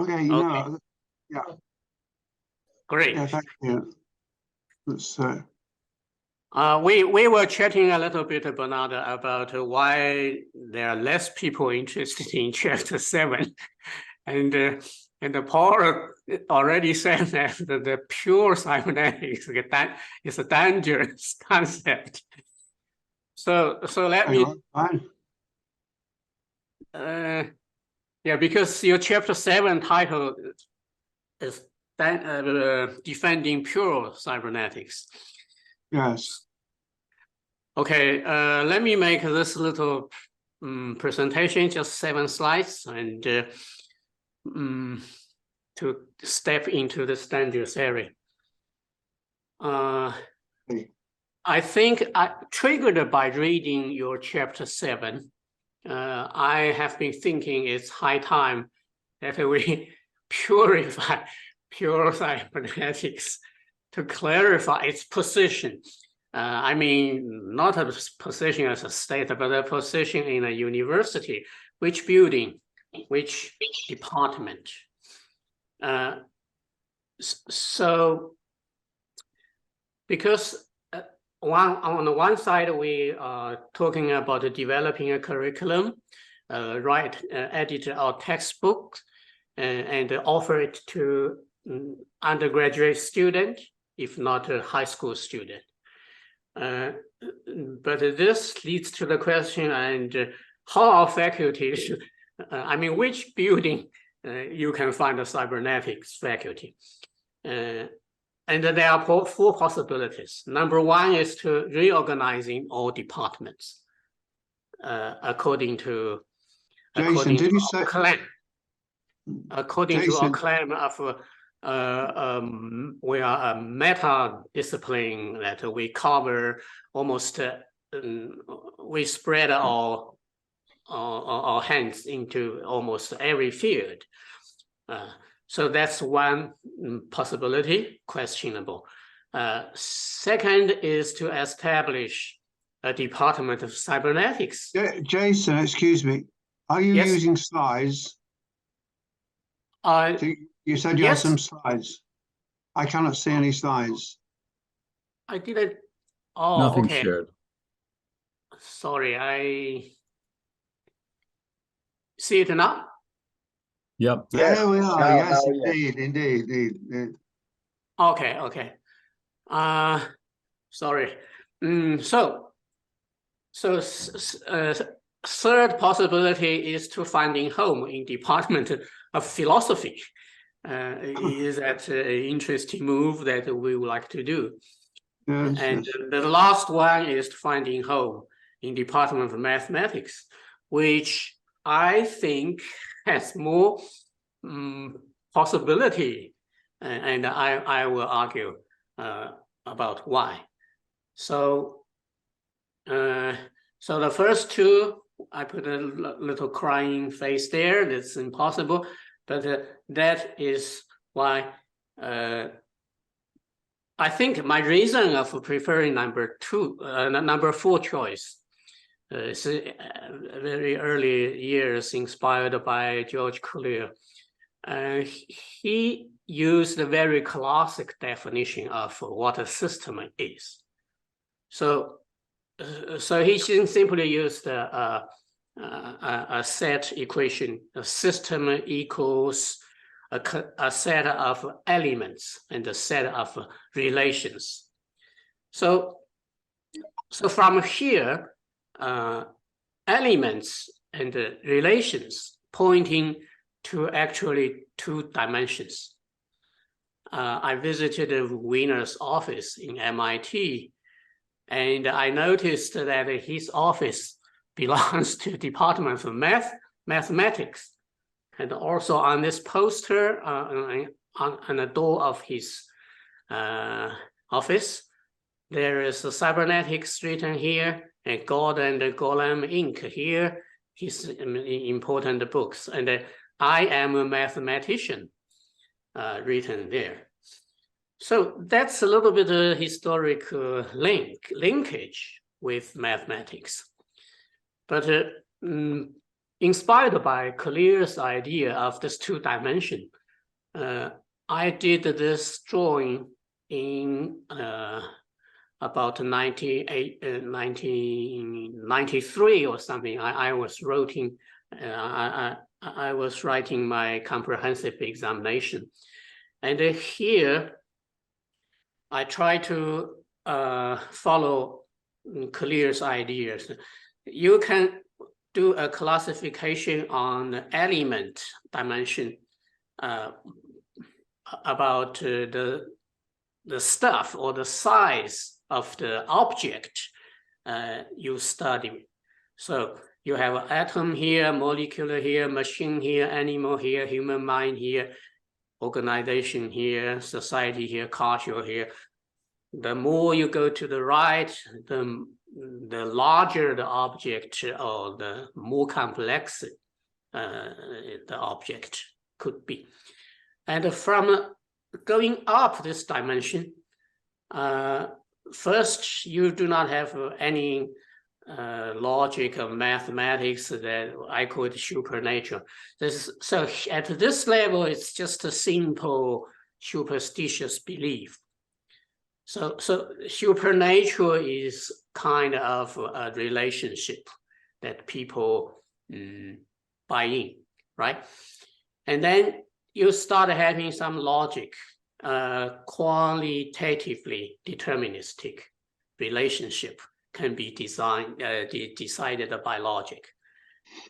Okay, Okay. Yeah. Great. Yeah, thank you. Let's we were chatting a little bit, Bernard, about why there are less people interested in chapter 7. And Paul already said that the pure cybernetics is a dangerous concept. So let me fine. Yeah, because your chapter 7 title is defending pure cybernetics. Yes. Okay, let me make this little presentation, just 7 slides, and to step into the dangerous area. I think triggered by reading your chapter 7, I have been thinking it's high time that we purify pure cybernetics to clarify its position. I mean, not a position as a state, but a position in a university. Which building, which department? So, because on the one side, we are talking about developing a curriculum, edit our textbook, and offer it to undergraduate student, if not a high school student. But this leads to the question, and how our faculties, I mean, which building you can find a cybernetics faculty? And there are 4 possibilities. Number 1 is to reorganizing all departments according to Jason, did you say? According to our claim of we are a meta discipline that we cover almost. We spread our hands into almost every field. So that's one possibility, questionable. Second is to establish a department of cybernetics. Jason, excuse me. Are you using slides? You said you had some slides. I cannot see any slides. I didn't. Oh, nothing okay. shared. Sorry, I see it now. Yep. There we are. Yes, indeed. Okay. Sorry. Third possibility is to finding home in Department of Philosophy. Is that an interesting move that we would like to do? Yes, and the last one is finding home in Department of Mathematics, which I think has more possibility, and I will argue about why. So the first 2, I put a little crying face there. That's impossible, but that is why I think my reason of preferring number 4 choice is very early years inspired by George Collier. He used a very classic definition of what a system is. So he simply used a set equation. A system equals a set of elements and a set of relations. So from here, elements and relations pointing to actually 2 dimensions. I visited Wiener's office in MIT, and I noticed that his office belongs to the Department of Mathematics. And also on this poster on the door of his office, there is a cybernetics written here, and God and Golem Inc. here, his important books. And I am a mathematician written there. So that's a little bit of historic linkage with mathematics. But inspired by Clear's idea of this 2-dimension, I did this drawing in about 1993 or something. I was writing my comprehensive examination, and here I try to follow Clear's ideas. You can do a classification on the element dimension about the stuff or the size of the object you study. So you have an atom here, molecule here, machine here, animal here, human mind here, organization here, society here, culture here. The more you go to the right, the larger the object or the more complex the object could be. And from going up this dimension, first, you do not have any logic of mathematics that I call it supernature. So at this level, it's just a simple superstitious belief. So supernatural is kind of a relationship that people buy in, right? And then you start having some logic, qualitatively deterministic relationship can be decided by logic.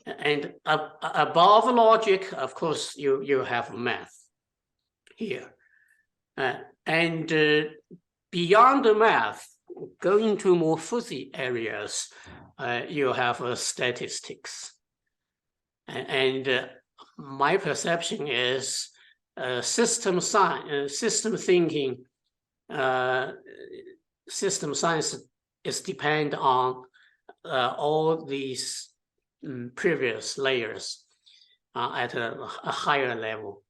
And above logic, of course, you have math here. And beyond the math, going to more fuzzy areas, you have statistics. And my perception is system science, system thinking, system science is depend on all these previous layers at a higher level.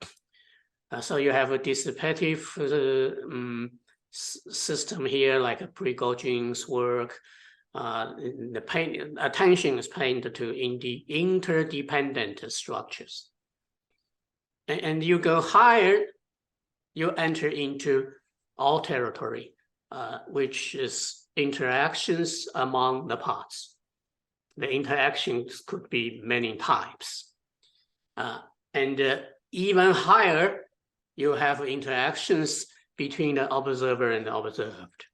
So you have a dissipative system here, like Prigoghine's work. Attention is paid to interdependent structures. And you go higher, you enter into all territory, which is interactions among the parts. The interactions could be many types. And even higher, you have interactions between the observer and the observed.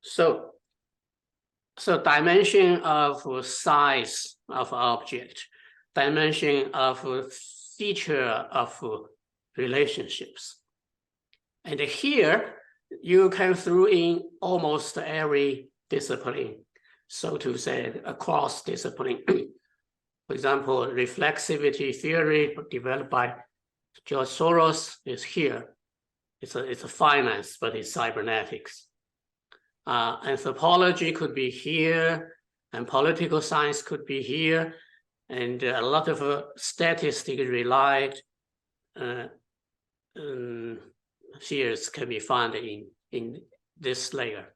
So dimension of size of object, dimension of feature of relationships. And here, you can throw in almost every discipline, so to say, across discipline. For example, reflexivity theory developed by George Soros is here. It's a finance, but it's cybernetics. Anthropology could be here, and political science could be here, and a lot of statistics relied fields can be found in this layer.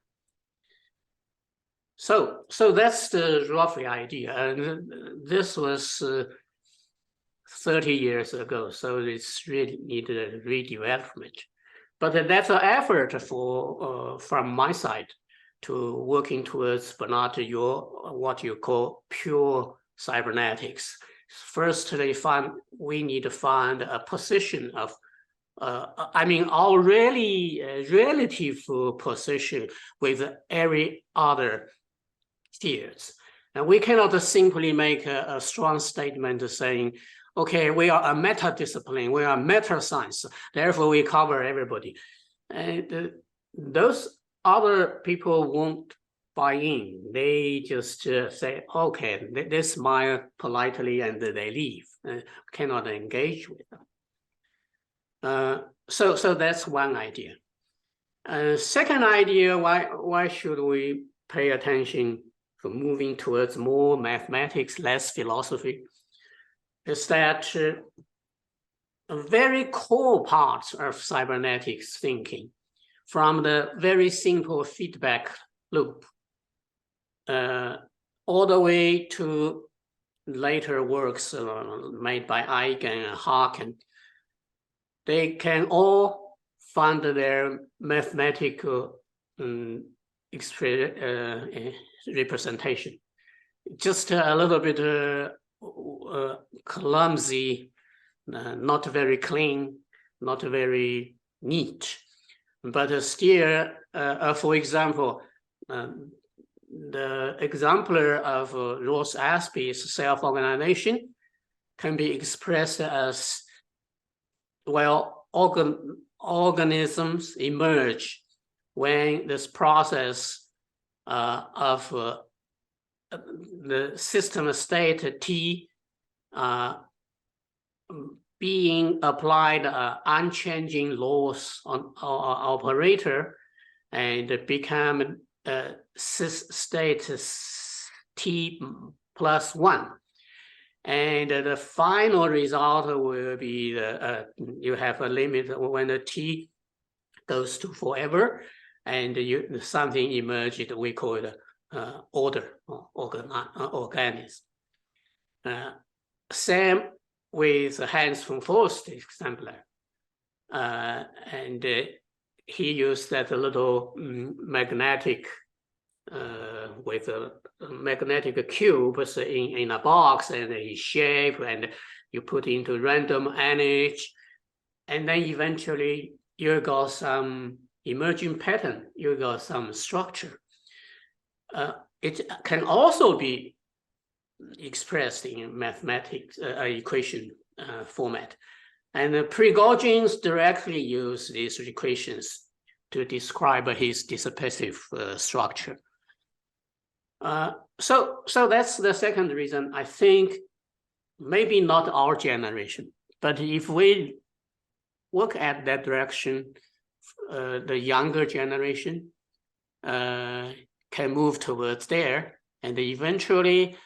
So that's the rough idea, and this was 30 years ago, so it's really needed a redevelopment. But that's an effort from my side to working towards, but not what you call pure cybernetics. Firstly, we need to find a position of, our really relative position with every other fields. And we cannot simply make a strong statement saying, okay, we are a meta-discipline, we are meta-science, therefore we cover everybody. And those other people won't buy in. They just say, okay, they smile politely and they leave, cannot engage with them. So that's one idea. Second idea, why should we pay attention to moving towards more mathematics, less philosophy, is that a very core part of cybernetics thinking, from the very simple feedback loop all the way to later works made by Eigen and Harkin, they can all find their mathematical representation. Just a little bit clumsy, not very clean, not very neat, but still, for example, the exemplar of Raul Espejo's self-organization can be expressed as, well, organisms emerge when this process of the system state T being applied unchanging laws on our operator and become state T plus 1. And the final result will be you have a limit when the T goes to forever, and something emerged. We call it order or organism. Same with Hans von Forst's exemplar, and he used that little magnetic with a magnetic cubes in a box, and a shape, and you put into random energy, and then eventually you got some emerging pattern, you got some structure. It can also be expressed in mathematics equation format. And Prigogine directly used these equations to describe his dissipative structure. So that's the second reason. I think maybe not our generation, but if we look at that direction, the younger generation can move towards there, and eventually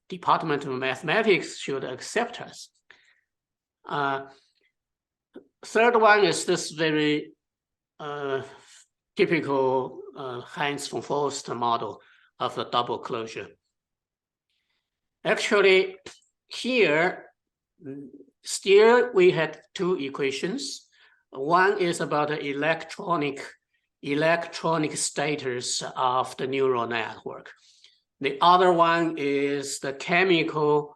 Department of Mathematics should accept us. Third one is this very typical Hans von Forst model of the double closure. Actually, here, still we had two equations. One is about the electronic status of the neural network. The other one is the chemical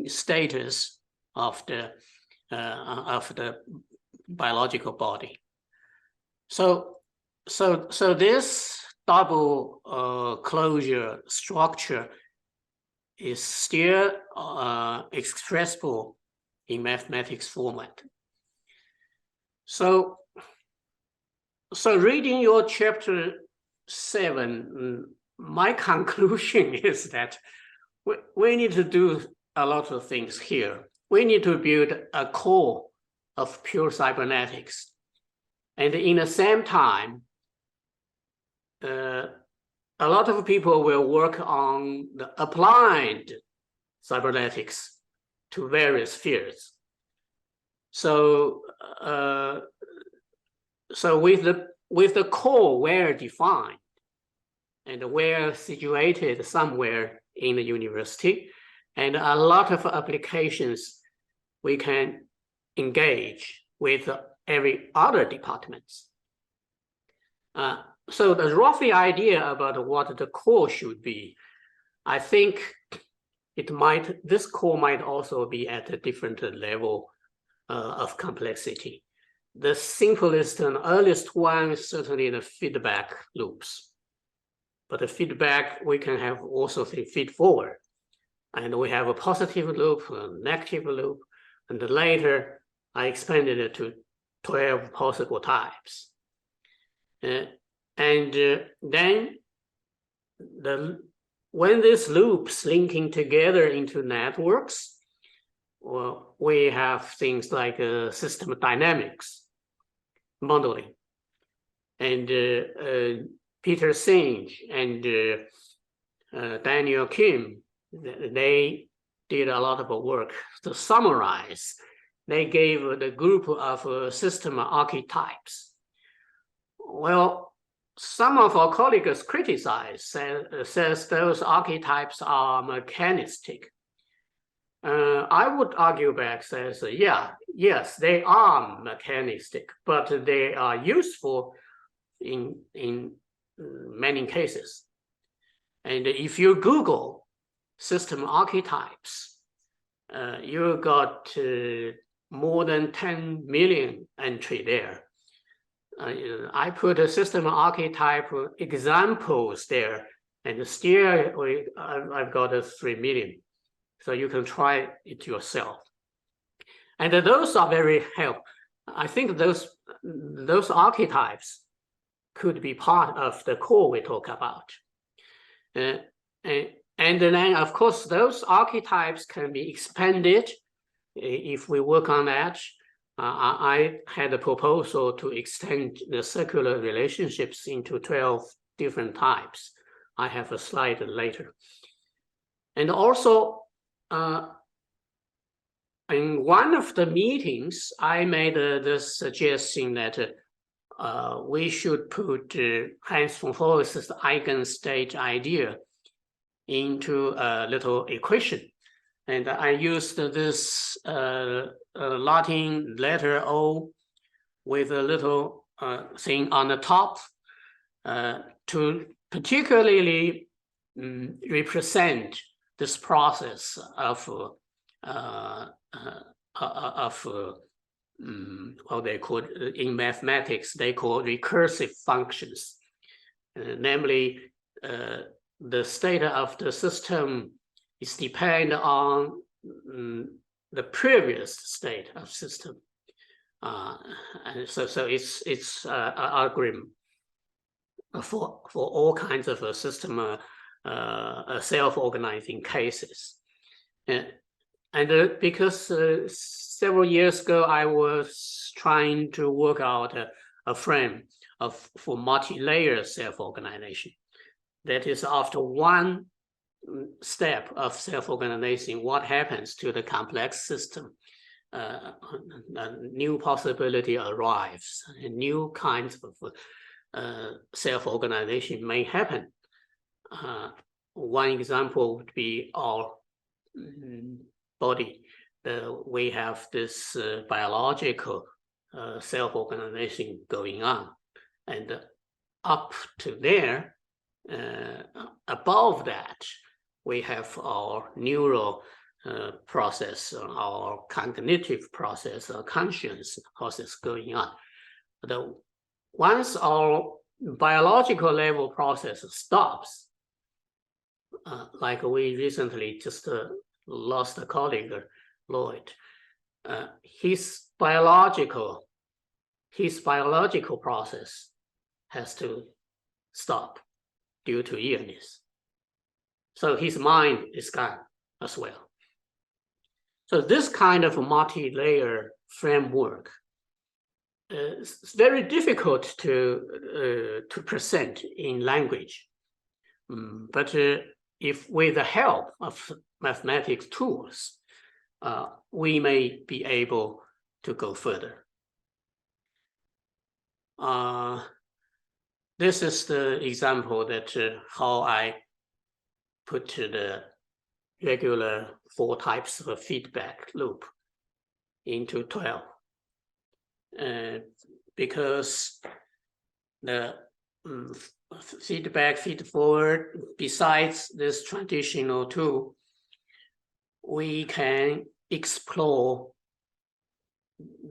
status of the biological body. So this double closure structure is still expressible in mathematics format. So reading your chapter 7, my conclusion is that we need to do a lot of things here. We need to build a core of pure cybernetics. And in the same time, a lot of people will work on the applied cybernetics to various fields. So with the core well defined and well situated somewhere in the university, and a lot of applications we can engage with every other departments. So the rough idea about what the core should be, I think this core might also be at a different level of complexity. The simplest and earliest one is certainly the feedback loops. But the feedback, we can have also the feed forward. And we have a positive loop, a negative loop, and later I expanded it to 12 possible types. Then when these loops linking together into networks, well, we have things like system dynamics modeling. And Peter Singe and Daniel Kim, they did a lot of work to summarize. They gave the group of system archetypes. Well, some of our colleagues criticize, says those archetypes are mechanistic. I would argue back, says, yes, they are mechanistic, but they are useful in many cases. And if you Google system archetypes, you got more than 10 million entry there. I put a system archetype examples there, and still I've got a 3 million. So you can try it yourself. And those are very helpful. I think those archetypes could be part of the core we talk about. And then, of course, those archetypes can be expanded if we work on that. I had a proposal to extend the circular relationships into 12 different types. I have a slide later. And also, in one of the meetings, I made the suggestion that we should put Hans von Forest's eigenstate idea into a little equation. And I used this Latin letter O with a little thing on the top to particularly represent this process of what they call, in mathematics, they call recursive functions. Namely, the state of the system is dependent on the previous state of system. And so it's an algorithm for all kinds of system self-organizing cases. And because several years ago, I was trying to work out a frame for multi-layer self-organization. That is, after one step of self-organizing, what happens to the complex system? A new possibility arrives, and new kinds of self-organization may happen. One example would be our body. We have this biological self-organization going on, and up to there, above that, we have our neural process, our cognitive process, our conscious process going on. But once our biological level process stops, like we recently just lost a colleague, Lloyd, his biological process has to stop due to illness. So his mind is gone as well. So this kind of multi-layer framework is very difficult to present in language. But if with the help of mathematics tools, we may be able to go further. This is the example that how I put the regular 4 types of feedback loop into 12. Because the feedback feed-forward, besides this traditional tool, we can explore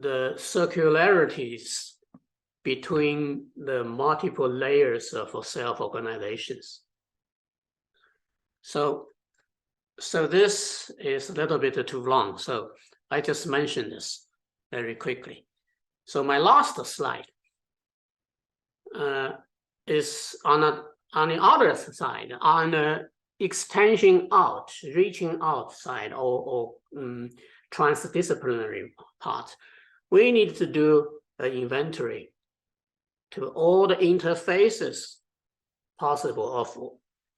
the circularities between the multiple layers of self-organizations. So this is a little bit too long, so I just mentioned this very quickly. So my last slide is on the other side, on the extension out, reaching out side, or transdisciplinary part. We need to do an inventory to all the interfaces possible of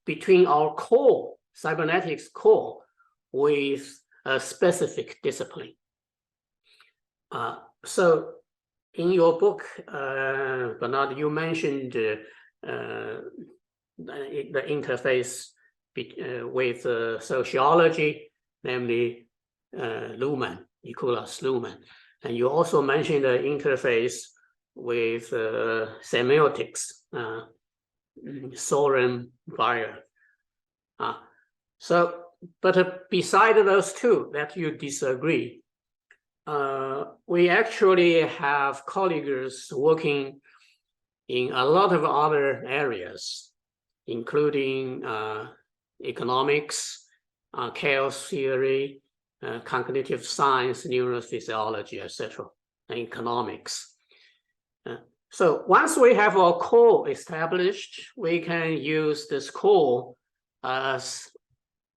between our core, cybernetics core, with a specific discipline. So in your book, Bernard, you mentioned the interface with sociology, namely Nicholas Luhmann. And you also mentioned the interface with semiotics, Soren Bayer. But beside those two that you disagree, we actually have colleagues working in a lot of other areas, including economics, chaos theory, cognitive science, neurophysiology, etc., and economics. So once we have our core established, we can use this core as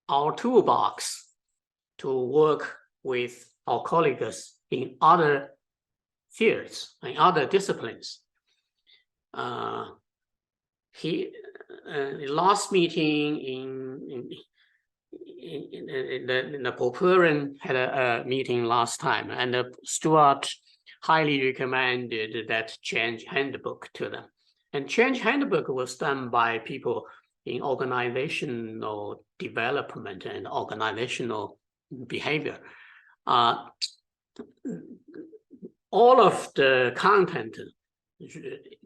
our toolbox to work with our colleagues in other fields and other disciplines. The last meeting in the Popurian had a meeting last time, and Stuart highly recommended that change handbook to them. And change handbook was done by people in organizational development and organizational behavior. All of the content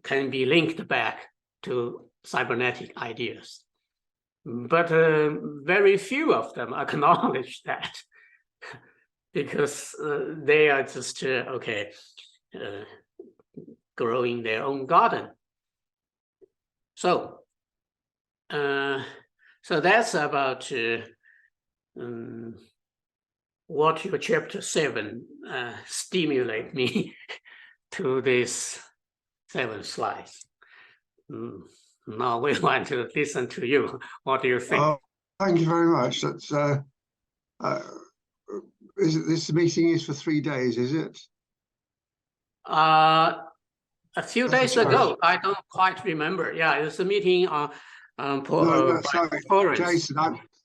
can be linked back to cybernetic ideas, but very few of them acknowledge that because they are just growing their own garden. So that's about what your chapter 7 stimulate me to this 7 slides. Now we want to listen to you. What do you think? Thank you very much. That's this meeting is for 3 days, is it? A few days ago, I don't quite remember. Yeah, it's a meeting on sorry, Jason,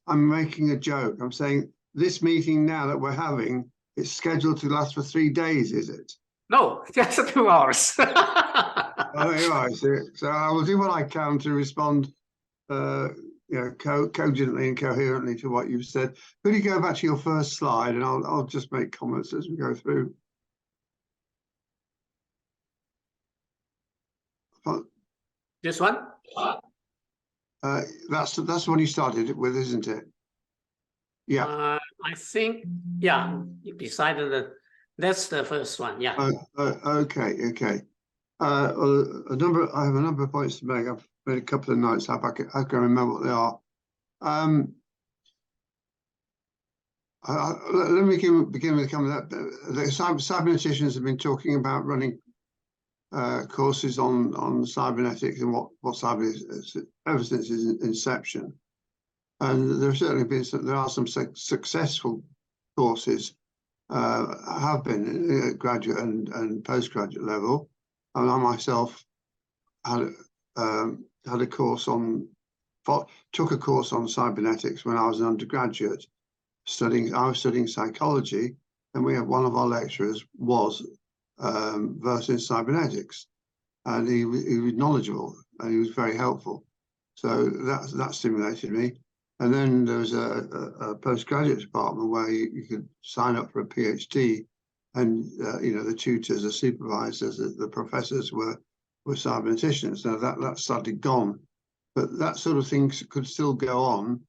I'm making a joke. I'm saying this meeting now that we're having, it's scheduled to last for 3 days, is it? No, just 2 hours. Oh, there you are. So I will do what I can to respond cogently and coherently to what you've said. Could you go back to your first slide, and I'll just make comments as we go through. This one? That's the one you started with, isn't it? Yeah. I think, yeah, you decided that that's the first one, yeah. Okay. I have a number of points to make. I've made a couple of notes. I can remember what they are. Let me begin with comment that the cyberneticians have been talking about running courses on cybernetics and what cybernetics ever since its inception. And there have certainly been there are some successful courses have been at graduate and postgraduate level. And I myself had a course took a course on cybernetics when I was an undergraduate I was studying psychology, and we had one of our lecturers was versed in cybernetics, and he was knowledgeable and he was very helpful. So that stimulated me. And then there was a postgraduate department where you could sign up for a PhD, and the tutors, the supervisors, the professors were cyberneticians. Now that's slightly gone, but that sort of thing could still go on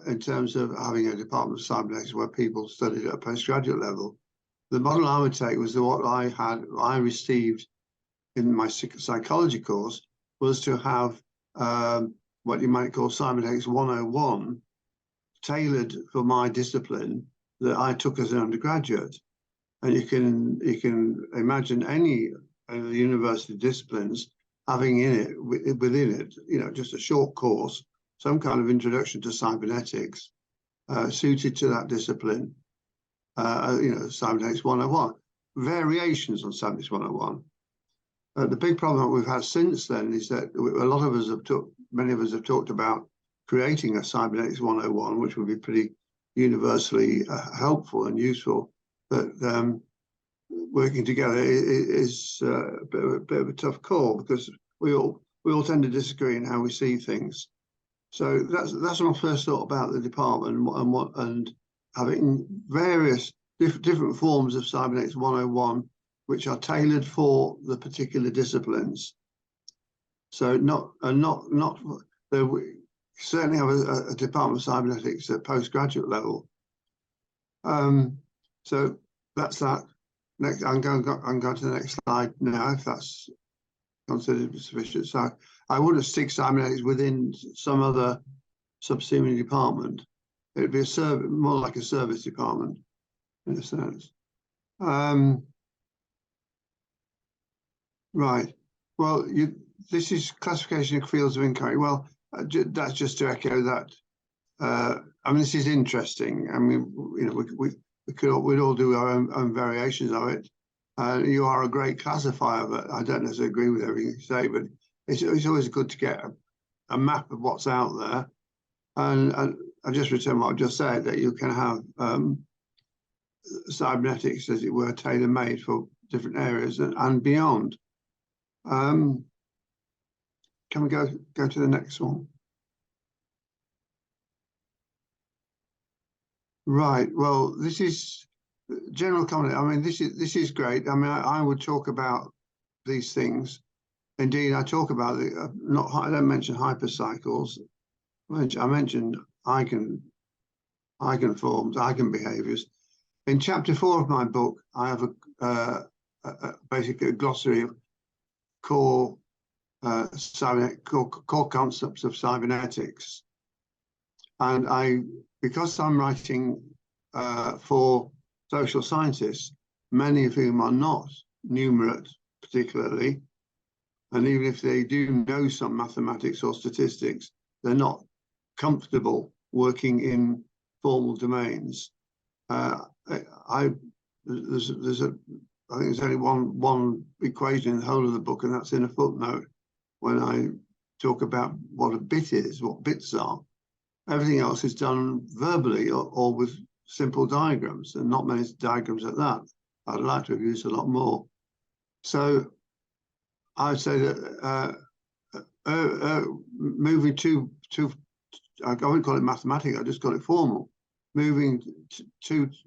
in terms of having a department of cybernetics where people studied at a postgraduate level. The model I would take was what I received in my psychology course was to have what you might call Cybernetics 101 tailored for my discipline that I took as an undergraduate. And you can imagine any of the university disciplines having within it, just a short course, some kind of introduction to cybernetics suited to that discipline. Cybernetics 101, variations on Cybernetics 101. The big problem that we've had since then is that many of us have talked about creating a Cybernetics 101, which would be pretty universally helpful and useful. But working together is a bit of a tough call, because we all we all tend to disagree in how we see things. So that's my first thought about the department and having various different forms of Cybernetics 101, which are tailored for the particular disciplines. So we certainly have a department of cybernetics at postgraduate level. So that's that. Next, I'm going to the next slide now, if that's considered sufficient. So I wouldn't stick cybernetics within some other subsidiary department. It'd be more like a service department in a sense. Right. Well, this is classification of fields of inquiry. Well, that's just to echo that. I mean, this is interesting. I mean, you know, we'd all do our own variations of it. You are a great classifier, but I don't necessarily agree with everything you say. But it's always good to get a map of what's out there. And I just return what I just said, that you can have cybernetics, as it were, tailor-made for different areas and beyond. Can we go to the next one? Right. Well, this is general comment. I mean, this is great. I mean, I would talk about these things. Indeed, I talk about the I don't mention hypercycles. I mentioned eigen forms, eigen behaviors. In chapter 4 of my book, I have basically a glossary of core concepts of cybernetics, and because I'm writing for social scientists, many of whom are not numerate particularly, and even if they do know some mathematics or statistics, they're not comfortable working in formal domains. I think there's only one equation in the whole of the book, and that's in a footnote when I talk about what a bit is, what bits are. Everything else is done verbally or with simple diagrams, and not many diagrams at that. I'd like to have used a lot more. So I'd say that moving to I wouldn't call it mathematical, I just call it formal. Moving towards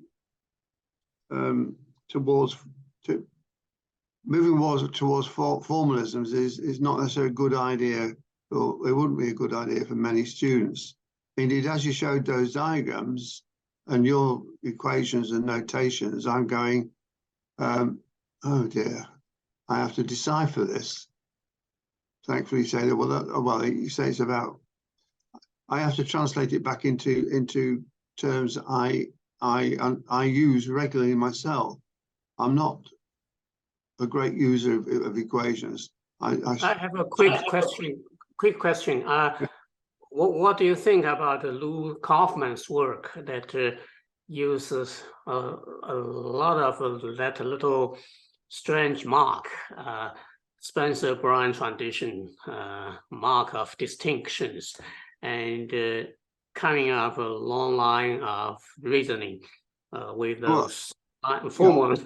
formalisms is not necessarily a good idea, or it wouldn't be a good idea for many students. Indeed, as you showed those diagrams and your equations and notations, I'm going, oh dear, I have to decipher this. Thankfully, you say that, well, you say it's about, I have to translate it back into terms I use regularly myself. I'm not a great user of equations. I have a quick question. What do you think about Lou Kaufman's work that uses a lot of that little strange mark, Spencer-Bryan transition, mark of distinctions, and coming up a long line of reasoning with those formulas?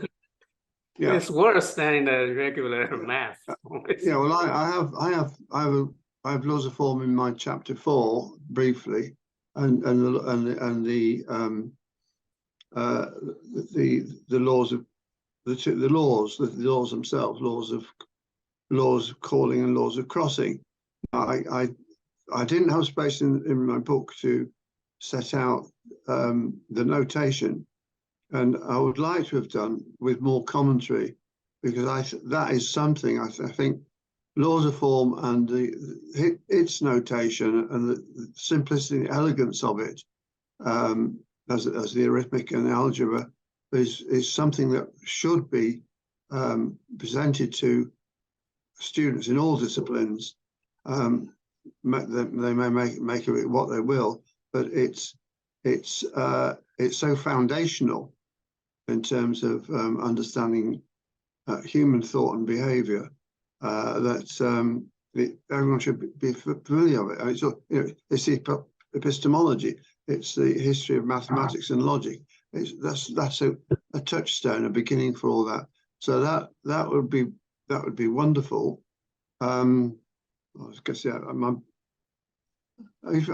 Yeah. It's worse than the regular math. Yeah, well, I have laws of form in my chapter 4 briefly, and the laws of the laws themselves, laws of calling and laws of crossing. I didn't have space in my book to set out the notation, and I would like to have done with more commentary, because that is something I think laws of form and its notation and the simplicity and elegance of it, as the arithmetic and the algebra, is something that should be presented to students in all disciplines. They may make of it what they will, but it's so foundational in terms of understanding human thought and behavior that everyone should be familiar with it. It's the epistemology. It's the history of mathematics and logic. That's a touchstone, a beginning for all that. So that would be wonderful. I was going to say,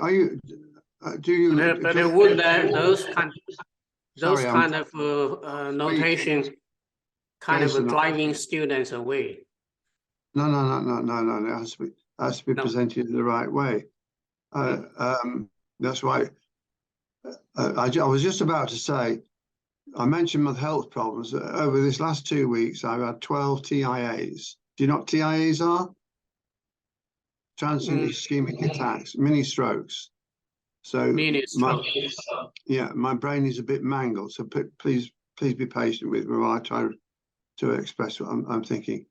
are you? Do you? But would those Sorry, kind of notation kind of driving students away? No. It has to be No. presented in the right way. That's why I was just about to say, I mentioned my health problems. Over this last 2 weeks, I've had 12 TIAs. Do you know what TIAs are? Transient ischemic attacks, mini strokes. So my brain is a bit mangled. So please be patient with me while I try to express what I'm thinking.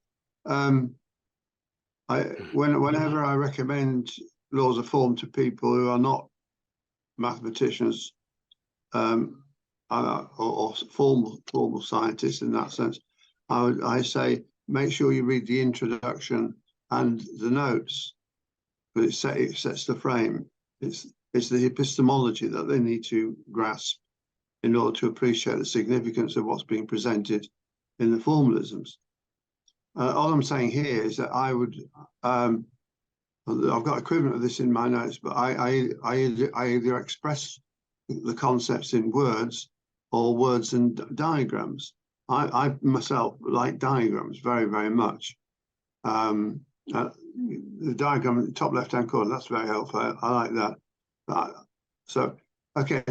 Whenever I recommend laws of form to people who are not mathematicians or formal scientists in that sense, I say make sure you read the introduction and the notes, but it sets the frame. It's the epistemology that they need to grasp in order to appreciate the significance of what's being presented in the formalisms. All I'm saying here is that I would, I've got equivalent of this in my notes, but I either express the concepts in words or words and diagrams. I myself like diagrams very, very much. The diagram at the top left-hand corner, that's very helpful. I like that. So, okay,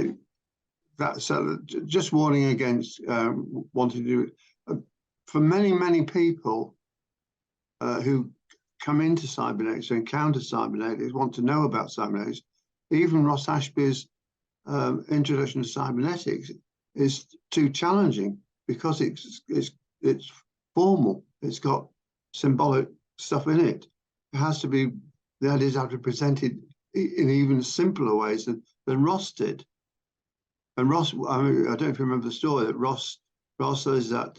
just warning against wanting to do it. For many people who come into cybernetics, encounter cybernetics, want to know about cybernetics, even Ross Ashby's introduction to cybernetics is too challenging because it's formal. It's got symbolic stuff in it. It has to be, the ideas have to be presented in even simpler ways than Ross did. And Ross, I don't know if you remember the story that Ross says that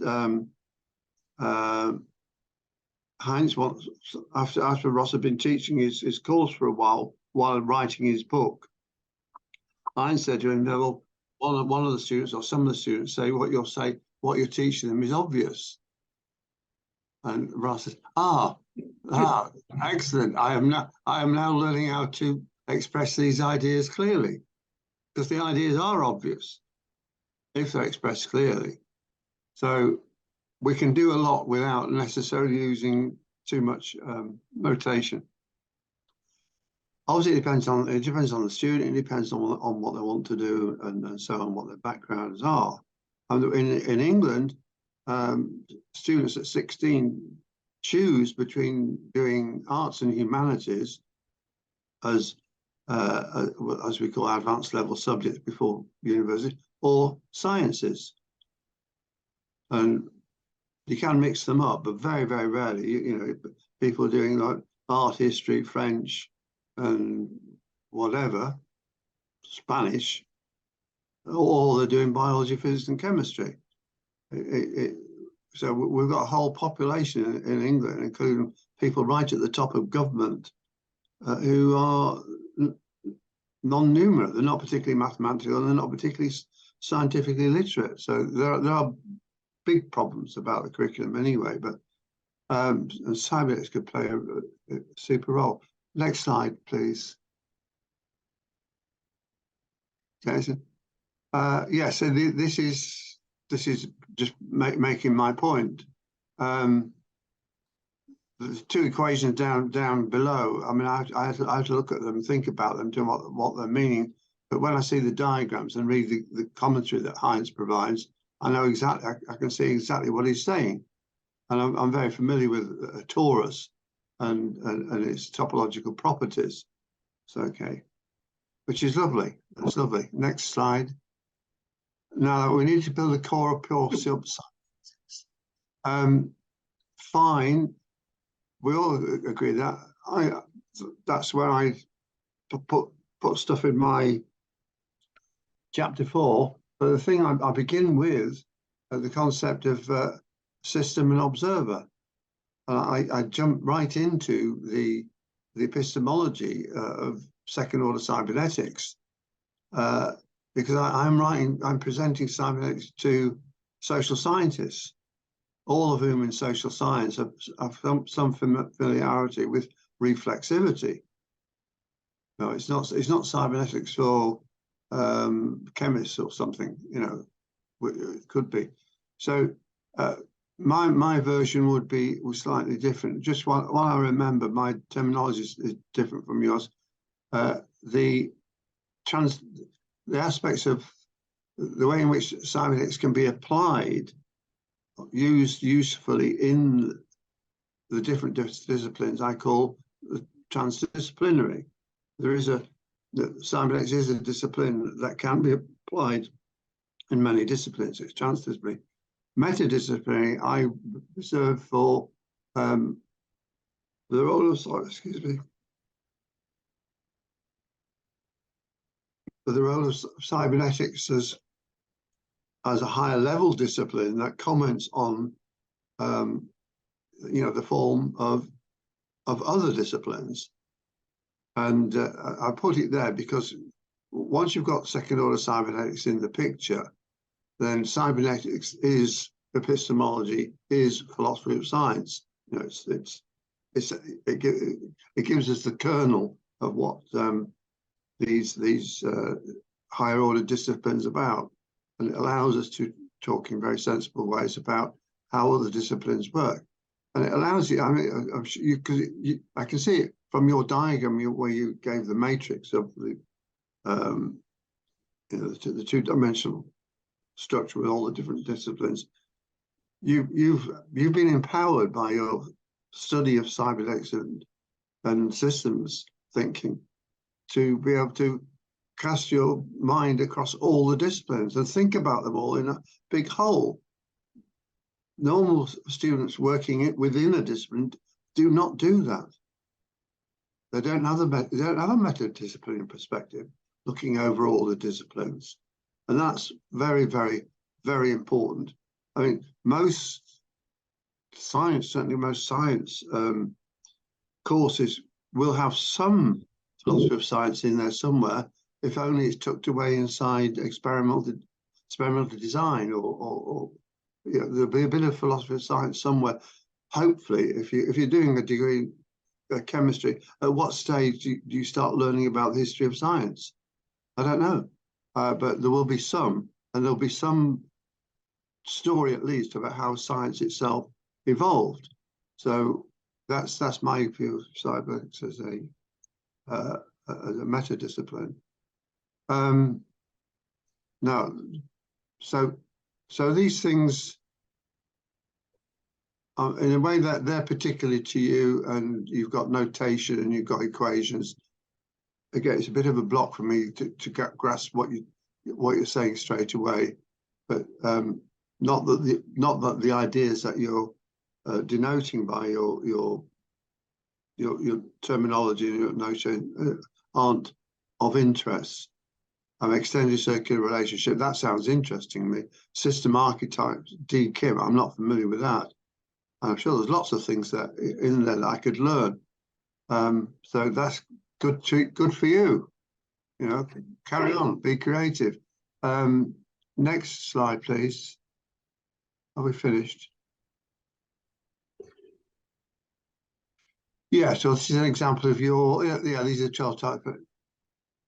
Heinz wants, after Ross had been teaching his course for a while writing his book, Heinz said to him, well, one of the students or some of the students say what you're teaching them is obvious. And Ross says, excellent. I am now learning how to express these ideas clearly, because the ideas are obvious if they're expressed clearly. So we can do a lot without necessarily using too much notation. Obviously, it depends on the student. It depends on what they want to do and so on, what their backgrounds are. And in England, students at 16 choose between doing arts and humanities as we call advanced level subjects before university, or sciences. And you can mix them up, but very, very rarely, people doing like art, history, French, and whatever, Spanish, or they're doing biology, physics, and chemistry. So we've got a whole population in England, including people right at the top of government, who are non-numerate. They're not particularly mathematical, and they're not particularly scientifically literate. So there are big problems about the curriculum anyway, but cybernetics could play a super role. Next slide, please. Okay, so, so this is just making my point. There's two equations down below. I mean, I have to look at them, think about them, to what they're meaning. But when I see the diagrams and read the commentary that Heinz provides, I know exactly. I can see exactly what he's saying, and I'm very familiar with a torus and its topological properties. So okay, which is lovely. That's lovely. Next slide. Now we need to build a core of pure subscience. Fine. We all agree that that's where I put stuff in my chapter 4. But the thing I begin with the concept of system and observer. I jump right into the epistemology of second order cybernetics because I'm presenting cybernetics to social scientists, all of whom in social science have some familiarity with reflexivity. No, it's not cybernetics for chemists or something, you know, it could be. So my version would be slightly different. Just while I remember, my terminology is different from yours. The aspects of the way in which cybernetics can be applied, used usefully in the different disciplines, I call the transdisciplinary. Cybernetics is a discipline that can be applied in many disciplines. It's transdisciplinary. Metadisciplinary, I reserve for the role of, for the role of cybernetics as a higher level discipline that comments on, you know, the form of other disciplines. And I put it there because once you've got second order cybernetics in the picture, then cybernetics is epistemology, is philosophy of science. You know, it gives us the kernel of what these higher order disciplines about, and it allows us to talk in very sensible ways about how other disciplines work. And it allows you, I mean, I'm sure I can see it from your diagram where you gave the matrix of the, you know, the two-dimensional structure with all the different disciplines. You've been empowered by your study of cybernetics and systems thinking to be able to cast your mind across all the disciplines and think about them all in a big whole. Normal students working within a discipline do not do that. They don't have a metadisciplinary perspective looking over all the disciplines. And that's very, very, very important. I mean, most science, certainly most science courses will have some philosophy of science in there somewhere, if only it's tucked away inside experimental design, or you know, there'll be a bit of philosophy of science somewhere. Hopefully, if you're doing a degree in chemistry, at what stage do you start learning about the history of science? I don't know, but there will be some, and there'll be some story at least about how science itself evolved. So that's my view of cybernetics as a meta discipline. Now, so these things, in a way that they're particularly to you, and you've got notation and you've got equations. Again, it's a bit of a block for me to grasp what you're saying straight away, but not that the ideas that you're denoting by your terminology and your notion aren't of interest. Extended circular relationship, that sounds interesting to me. System archetypes, D. Kim, I'm not familiar with that. I'm sure there's lots of things that in there that I could learn. So that's good for you. You know, carry on, be creative. Next slide, please. Are we finished? Yeah, so this is an example of your, yeah, these are 12 type.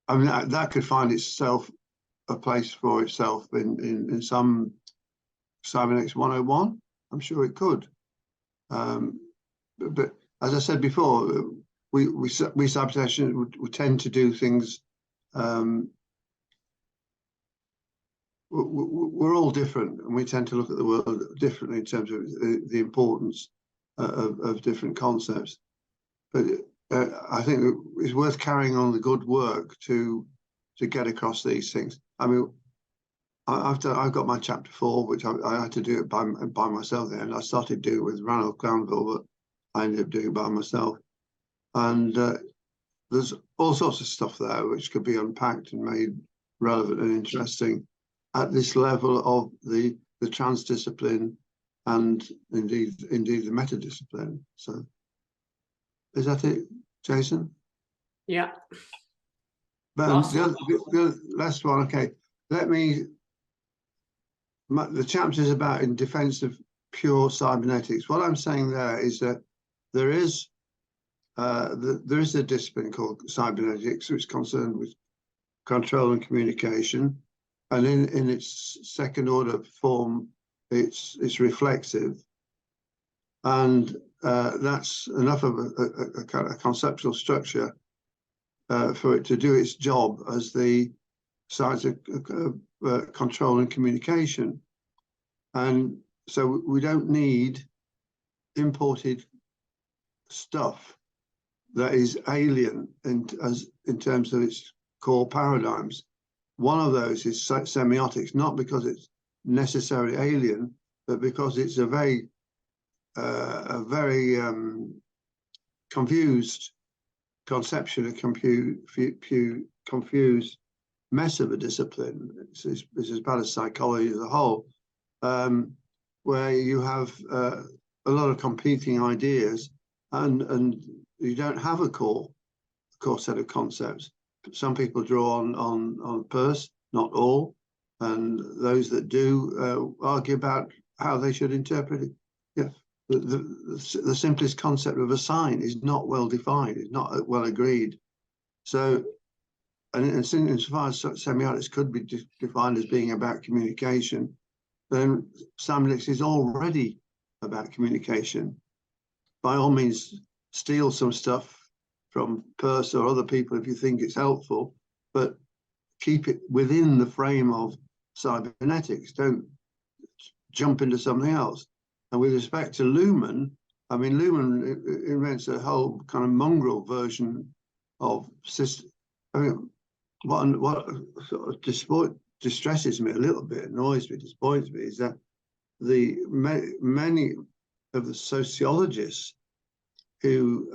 I mean, that could find itself a place for itself in some Cybernetics 101. I'm sure it could. But as I said before, we cyberneticians would tend to do things. We're all different, and we tend to look at the world differently in terms of the importance of different concepts. But I think it's worth carrying on the good work to get across these things. I mean, I've got my chapter 4, which I had to do it by myself there, and I started doing it with Raul Espejo, but I ended up doing it by myself. And there's all sorts of stuff there which could be unpacked and made relevant and interesting at this level of the transdiscipline and indeed the metadiscipline. So is that it, Jason? Yeah. But the last one, okay. The chapter is about in defense of pure cybernetics. What I'm saying there is that there is there is a discipline called cybernetics, which is concerned with control and communication, and in its second order form, it's reflexive, and that's enough of a kind of conceptual structure for it to do its job as the science of control and communication. And so we don't need imported stuff that is alien in terms of its core paradigms. One of those is semiotics, not because it's necessarily alien, but because it's a very confused conception, a confused mess of a discipline. It's as bad as psychology as a whole, where you have a lot of competing ideas, and you don't have a core set of concepts. Some people draw on Peirce, not all, and those that do argue about how they should interpret it. Yeah, the simplest concept of a sign is not well defined, it's not well agreed. So, and insofar as semiotics could be defined as being about communication, then cybernetics is already about communication. By all means, steal some stuff from Peirce or other people if you think it's helpful, but keep it within the frame of cybernetics. Don't jump into something else. And with respect to Luhmann, I mean, Luhmann invents a whole kind of mongrel version of system. I mean, what sort of distresses me a little bit, annoys me, disappoints me, is that many of the sociologists who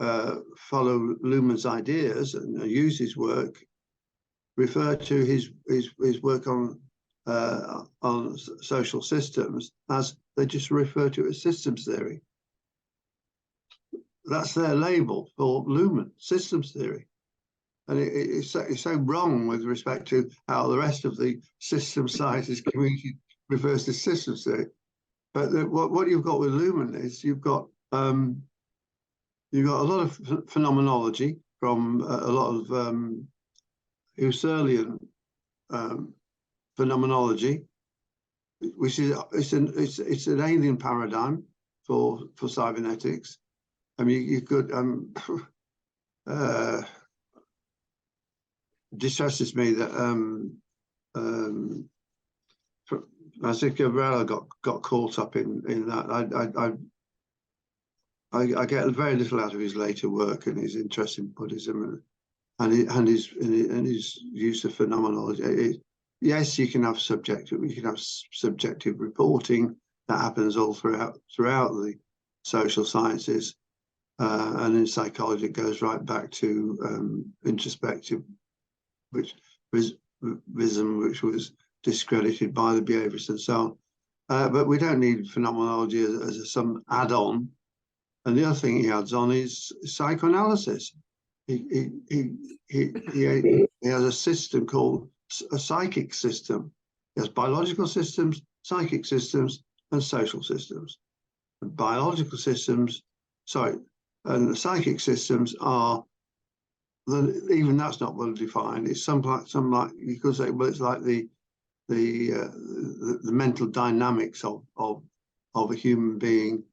follow Luhmann's ideas and use his work refer to his work on social systems as they just refer to it as systems theory. That's their label for Luhmann, systems theory. And it's so wrong with respect to how the rest of the system sciences community refers to systems theory. But what you've got with Luhmann is you've got a lot of phenomenology from a lot of Husserlian phenomenology, which is it's an alien paradigm for cybernetics. I mean, you could distresses me that Francisco Varela got caught up in that. I get very little out of his later work and his interest in Buddhism and his use of phenomenology. Yes, you can have subjective reporting that happens all throughout the social sciences, and in psychology it goes right back to introspective, which was discredited by the behaviorists and so on. But we don't need phenomenology as some add-on. And the other thing he adds on is psychoanalysis. He has a system called a psychic system. He has biological systems, psychic systems, and social systems. The biological systems, and the psychic systems are even that's not well defined. It's some like you could say, well, it's like the mental dynamics of a human being,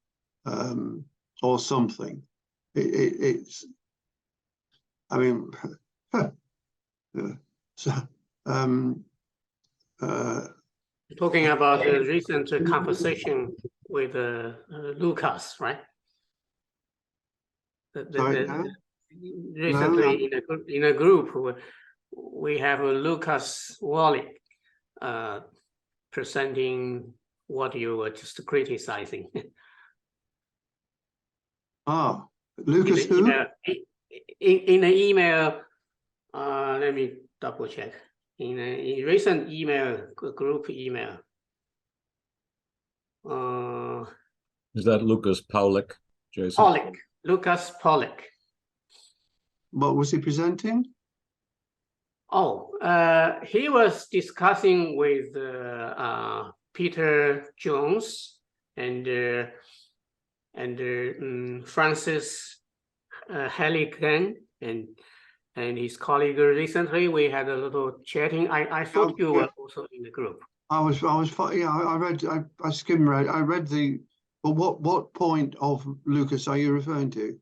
or something. It's, I mean, so talking about the recent conversation with Lucas, right? Recently, in a group, we have Lucas Wally presenting what you were just criticizing. Ah, Lucas who? In an email, let me double check. In a recent email, group email. Is that Lucas Paulik, Jason? Lucas Paulik. What was he presenting? Oh, he was discussing with Peter Jones and Francis Helican and his colleague recently. We had a little chatting. I thought you were also in the group. I skimmed read. I read the. But what point of Lucas are you referring to?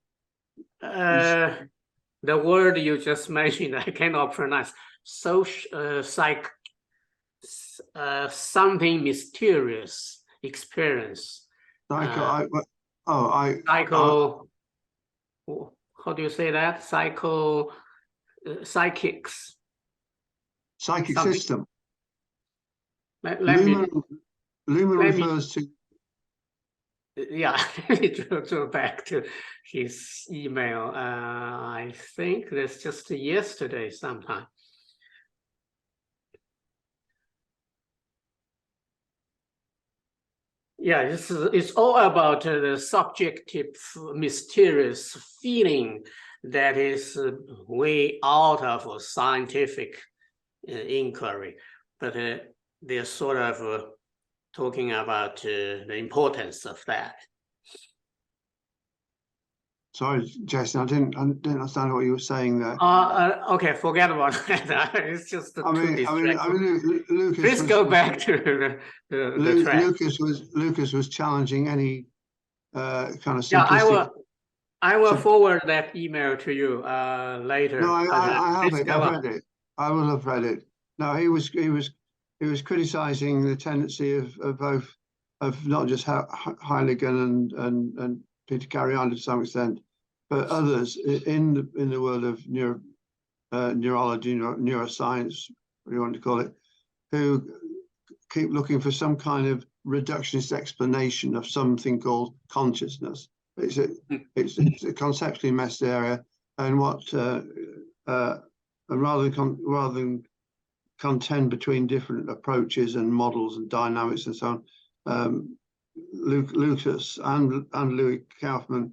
The word you just mentioned, I cannot pronounce. Something mysterious experience. Psycho. How do you say that? Psychics. Psychic something. System. Lumen refers to. Yeah, let me go back to his email. I think that's just yesterday sometime. Yeah, it's all about the subjective, mysterious feeling that is way out of a scientific inquiry, but they're sort of talking about the importance of that. Sorry, Jason, I didn't understand what you were saying there. Okay, forget about that. It's just too distracting. Lucas. Please go back to the track. Lucas was challenging any kind of simplistic. Yeah, I will forward that email to you later. No, I have it. I've read it. I will have read it. No, he was criticizing the tendency of not just Heiligen and Peter Cariani to some extent, but others in the world of neurology, neuroscience, what do you want to call it, who keep looking for some kind of reductionist explanation of something called consciousness. It's a conceptually messed area, and rather than contend between different approaches and models and dynamics and so on, Lucas and Louis Kaufman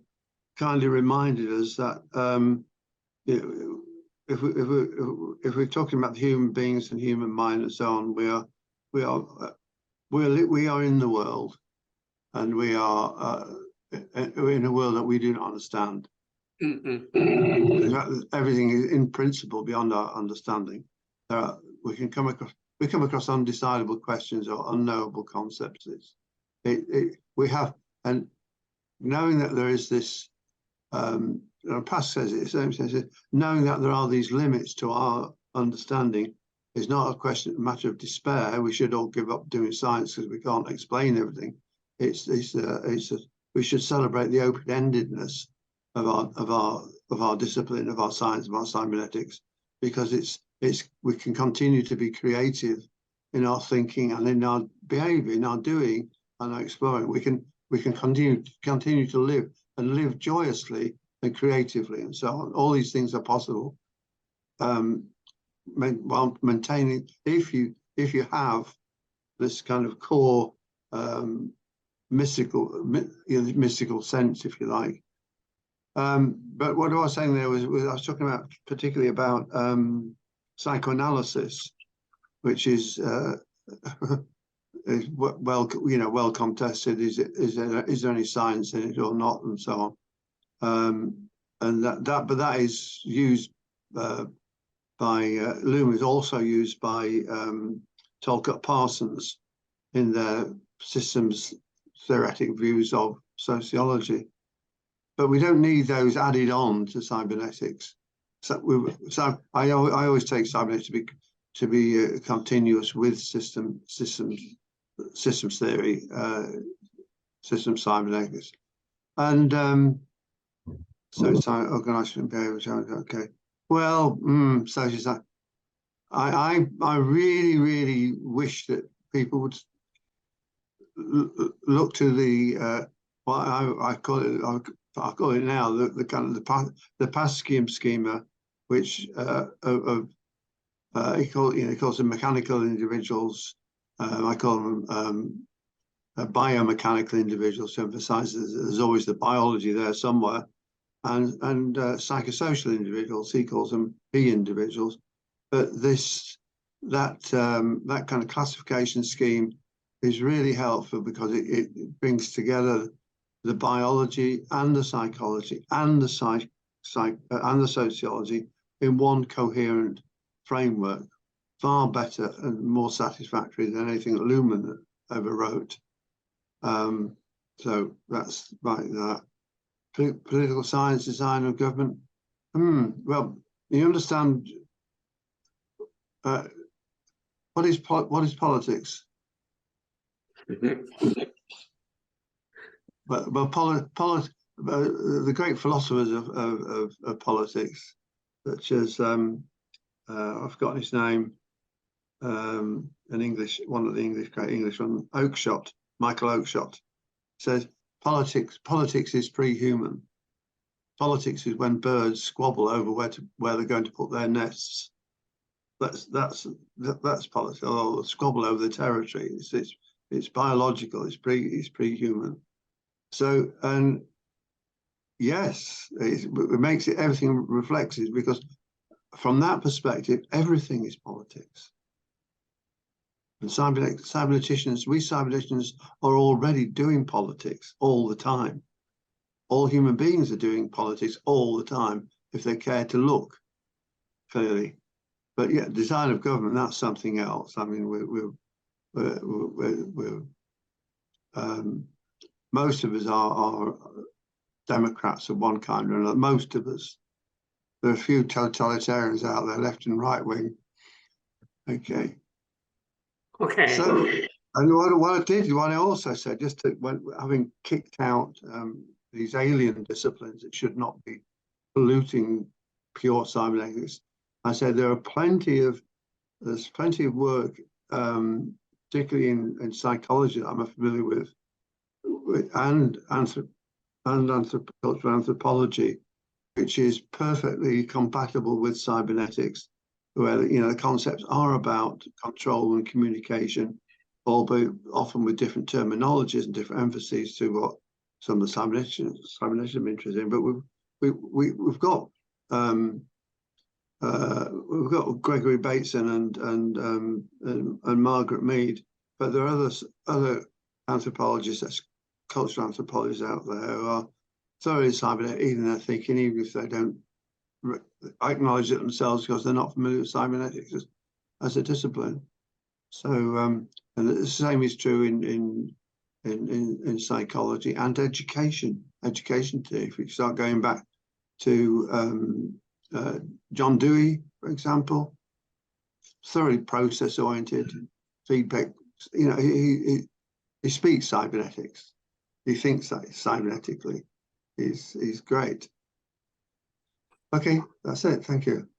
kindly reminded us that if we're talking about human beings and human mind and so on, we are in the world, and we are in a world that we do not understand. Everything is in principle beyond our understanding. We come across undecidable questions or unknowable concepts. We have, and knowing that there is this, Pass says it, knowing that there are these limits to our understanding is not a matter of despair. We should all give up doing science because we can't explain everything. We should celebrate the open-endedness of our discipline, of our science, of our cybernetics, because we can continue to be creative in our thinking and in our behavior, in our doing and our exploring. We can continue to live joyously and creatively and so on. All these things are possible while maintaining, if you have this kind of core mystical sense, if you like. But what I was saying there was I was talking about particularly about psychoanalysis, which is well contested. Is there any science in it or not, and so on. And that is used by Loom is also used by Tolkien Parsons in their systems theoretic views of sociology. But we don't need those added on to cybernetics. So I always take cybernetics to be continuous with systems theory, systems cybernetics, and so it's organization behavior. Okay. Well, so she's like, I really wish that people would look to the what I call it. I call it now the kind of the Pasquian schema, which he calls them mechanical individuals. I call them biomechanical individuals, to emphasize there's always the biology there somewhere, and psychosocial individuals. He calls them individuals. But that kind of classification scheme is really helpful because it brings together the biology and the psychology and the and the sociology in one coherent framework, far better and more satisfactory than anything that Luhmann ever wrote. So that's like that. Political science, design of government. Well, you understand what is politics? But the great philosophers of politics, such as I've forgotten his name, one of the great English one, Michael Oakeshott, says politics is pre-human. Politics is when birds squabble over where they're going to put their nests. That's politics. Or squabble over the territory. It's biological. It's pre-human. So, and yes, it makes it, everything reflects it, because from that perspective, everything is politics. And cyberneticians, we cyberneticians are already doing politics all the time. All human beings are doing politics all the time, if they care to look, clearly. But yeah, design of government, that's something else. I mean, most of us are Democrats of one kind or another. Most of us. There are a few totalitarians out there, left and right wing. Okay. Okay. So, and what I also said, just to, having kicked out these alien disciplines that should not be polluting pure cybernetics, I said there's plenty of work, particularly in psychology that I'm familiar with and cultural anthropology, which is perfectly compatible with cybernetics, where the concepts are about control and communication, albeit often with different terminologies and different emphases to what some of the cybernetics are interested in. But we've got Gregory Bateson and Margaret Mead, but there are other anthropologists, that's cultural anthropologists out there, who are thoroughly cybernetic in their thinking, even if they don't acknowledge it themselves because they're not familiar with cybernetics as a discipline. So, and the same is true in psychology and education too. If we start going back to John Dewey, for example, thoroughly process-oriented feedback. He speaks cybernetics. He thinks cybernetically. He's great. Okay, that's it. Thank you.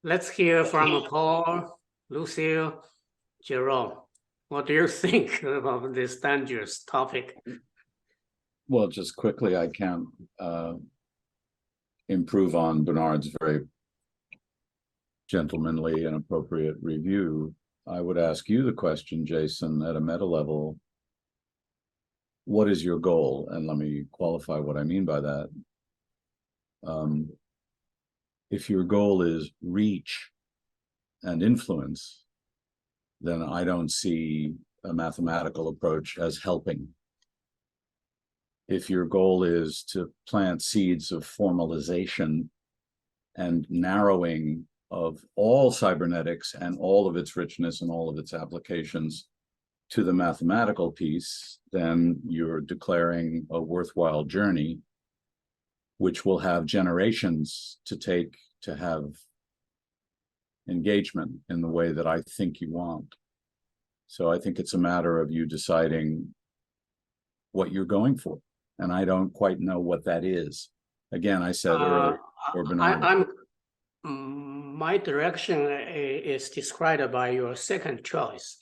Let's hear from Paul, Lucille, Jerome. What do you think about this dangerous topic? Well, just quickly, I can't improve on Bernard's very gentlemanly and appropriate review. I would ask you the question, Jason, at a meta level, what is your goal? And let me qualify what I mean by that. If your goal is reach and influence, then I don't see a mathematical approach as helping. If your goal is to plant seeds of formalization and narrowing of all cybernetics and all of its richness and all of its applications to the mathematical piece, then you're declaring a worthwhile journey, which will have generations to take to have engagement in the way that I think you want. So I think it's a matter of you deciding what you're going for. And I don't quite know what that is. Again, I said earlier, my direction is described by your second choice.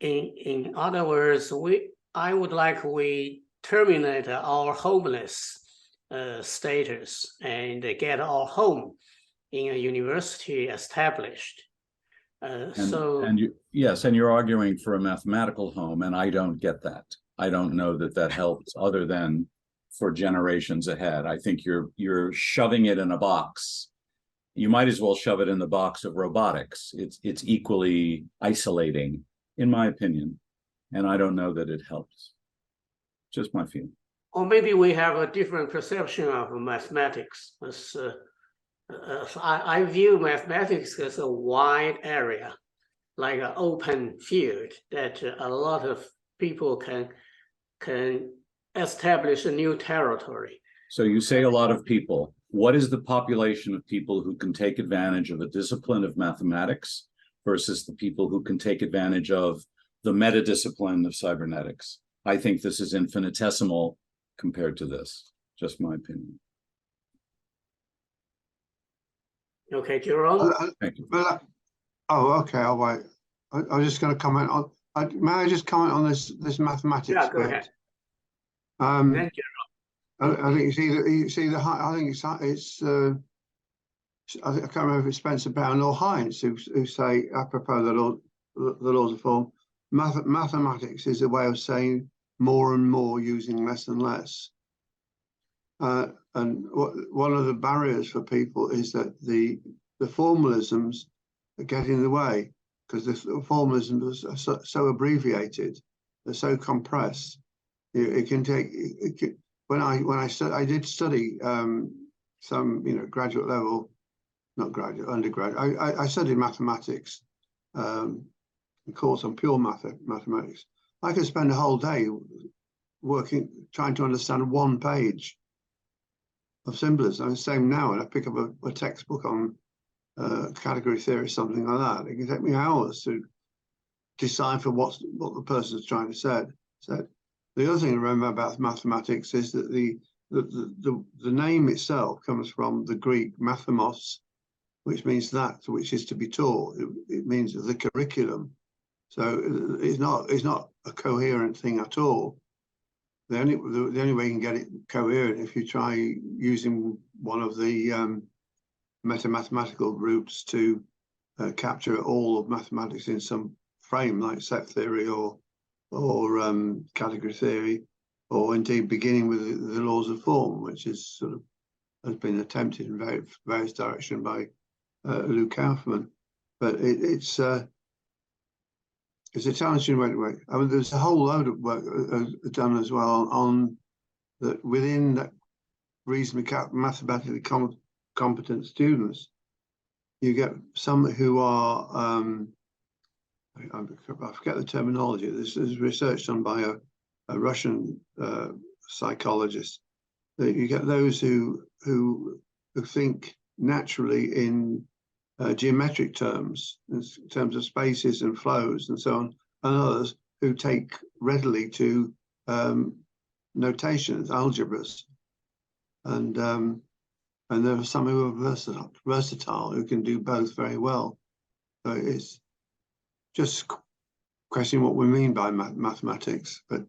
In other words, I would like we terminate our homeless status and get our home in a university established. Yes, and you're arguing for a mathematical home, and I don't get that. I don't know that helps other than for generations ahead. I think you're shoving it in a box. You might as well shove it in the box of robotics. It's equally isolating, in my opinion, and I don't know that it helps. Just my feeling. or maybe we have a different perception of mathematics. I view mathematics as a wide area, like an open field that a lot of people can establish a new territory. So you say a lot of people. What is the population of people who can take advantage of a discipline of mathematics versus the people who can take advantage of the meta discipline of cybernetics? I think this is infinitesimal compared to this. Just my opinion. Okay, Jerome? Thank you. Okay, I'll wait. I was just going to comment on. May I just comment on this mathematics Yeah, go bit? ahead. I think you see the I think it's I can't remember if it's Spencer Brown or Heinz who say apropos the laws of form, mathematics is a way of saying more and more using less and less. And one of the barriers for people is that the formalisms get in the way, because the formalisms are so abbreviated, they're so compressed. It can take. When I did study some graduate level, not graduate, undergraduate. I studied mathematics, a course on pure mathematics. I could spend a whole day trying to understand one page of symbolism. I'm the same now, and I pick up a textbook on category theory, something like that. It can take me hours to decipher what the person's trying to say. The other thing to remember about mathematics is that the name itself comes from the Greek mathemos, which means that which is to be taught. It means the curriculum. So it's not a coherent thing at all. The only way you can get it coherent if you try using one of the meta-mathematical routes to capture all of mathematics in some frame, like set theory or category theory, or indeed beginning with the laws of form, which is has been attempted in various directions by Lou Kaufman. But it's a challenging way to work. I mean, there's a whole load of work done as well on that within that reasonably mathematically competent students. You get some who are I forget the terminology. This is research done by a Russian psychologist. You get those who think naturally in geometric terms, in terms of spaces and flows and so on, and others who take readily to notations, algebras, and there are some who are versatile who can do both very well. So it's just questioning what we mean by mathematics, but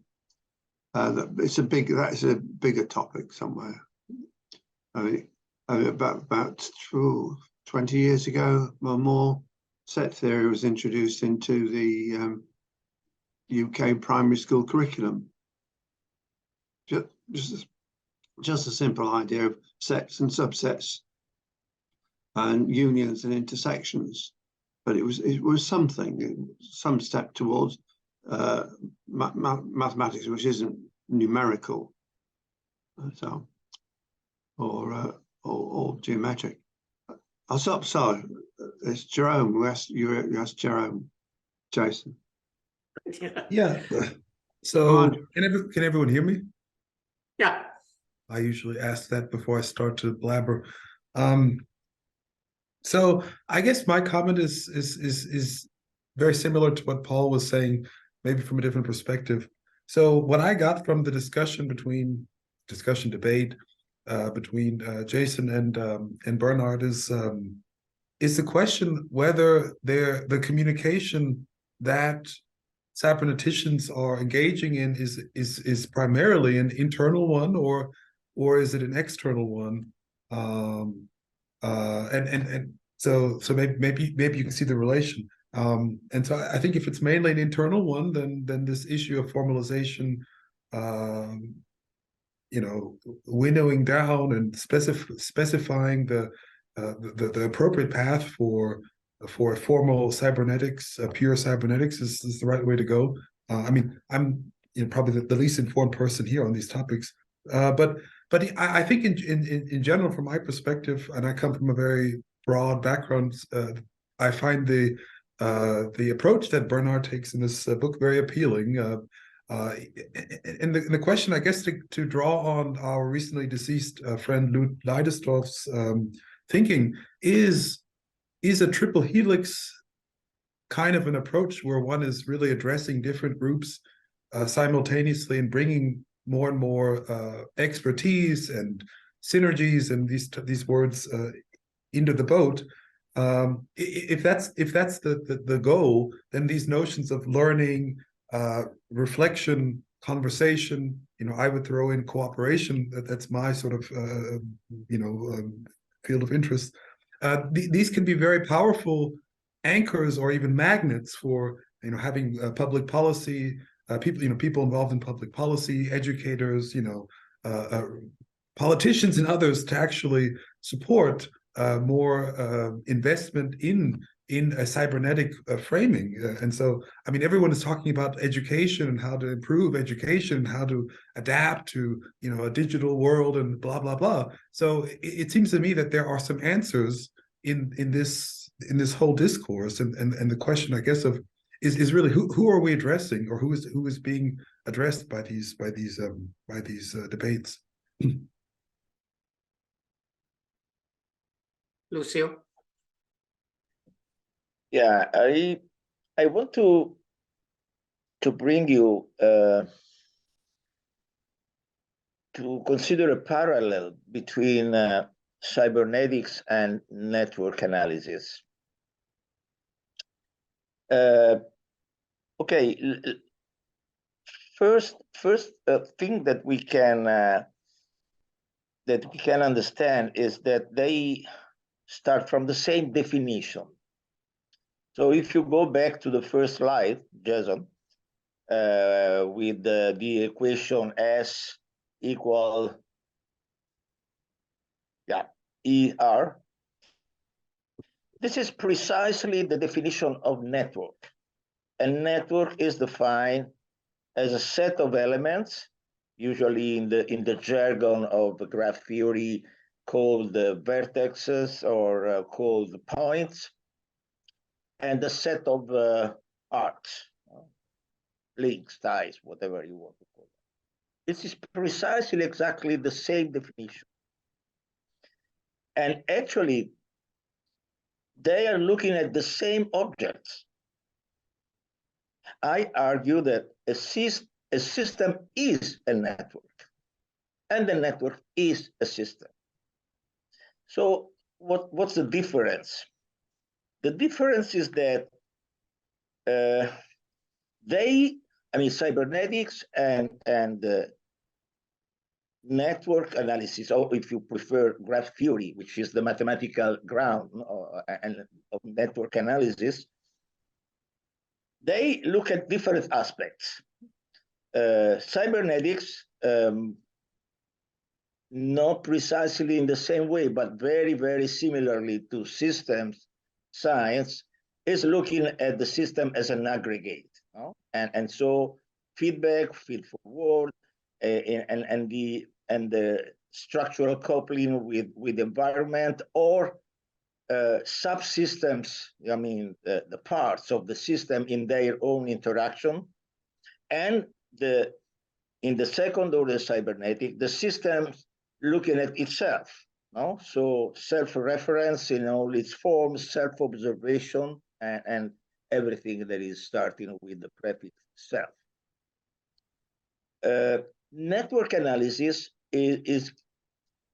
that's a bigger topic somewhere. I mean about 20 years ago or more, set theory was introduced into the UK primary school curriculum. Just a simple idea of sets and subsets and unions and intersections. But it was some step towards mathematics, which isn't numerical, so or geometric. I'll stop. Sorry, it's Jerome. You asked Jerome, Jason. Yeah. So can everyone hear me? Yeah. I usually ask that before I start to blabber. So I guess my comment is very similar to what Paul was saying, maybe from a different perspective. So what I got from the discussion debate between Jason and Bernard is the question whether the communication that cyberneticians are engaging in is primarily an internal one or is it an external one? And so maybe you can see the relation. And so I think if it's mainly an internal one, then this issue of formalization, winnowing down and specifying the appropriate path for formal cybernetics, pure cybernetics is the right way to go. I mean, I'm probably the least informed person here on these topics, But I think in general, from my perspective, and I come from a very broad background, I find the approach that Bernard takes in this book very appealing. And the question, I guess, to draw on our recently deceased friend Lou Leidesdorf's thinking is a triple helix kind of an approach where one is really addressing different groups simultaneously and bringing more and more expertise and synergies and these words into the boat. If that's the goal, then these notions of learning, reflection, conversation, I would throw in cooperation. That's my sort of field of interest. These can be very powerful anchors or even magnets for having public policy, people involved in public policy, educators, politicians and others to actually support more investment in a cybernetic framing. And so, I mean, everyone is talking about education and how to improve education, how to adapt to, a digital world and blah, blah, blah. So it seems to me that there are some answers in this whole discourse. And the question, I guess, of is really who are we addressing, or who is being addressed by these debates. Lucio? Yeah, I want to bring you to consider a parallel between cybernetics and network analysis. Okay, first thing that we can understand is that they start from the same definition. So if you go back to the first slide, Jason, with the equation S equal ER, this is precisely the definition of network. A network is defined as a set of elements, usually in the jargon of graph theory, called the vertexes or called points, and a set of arcs, links, ties, whatever you want to call it. This is precisely exactly the same definition. And actually, they are looking at the same objects. I argue that a system is a network, and the network is a system. So what's the difference? The difference is that cybernetics and network analysis, or if you prefer, graph theory, which is the mathematical ground of network analysis, they look at different aspects. Cybernetics, not precisely in the same way, but very, very similarly to systems science, is looking at the system as an aggregate. And so feedback, feed forward, and the structural coupling with the environment, or subsystems, the parts of the system in their own interaction, and in the second order cybernetic, the systems looking at itself. So self-reference in all its forms, self-observation, and everything that is starting with the prefix self. Network analysis is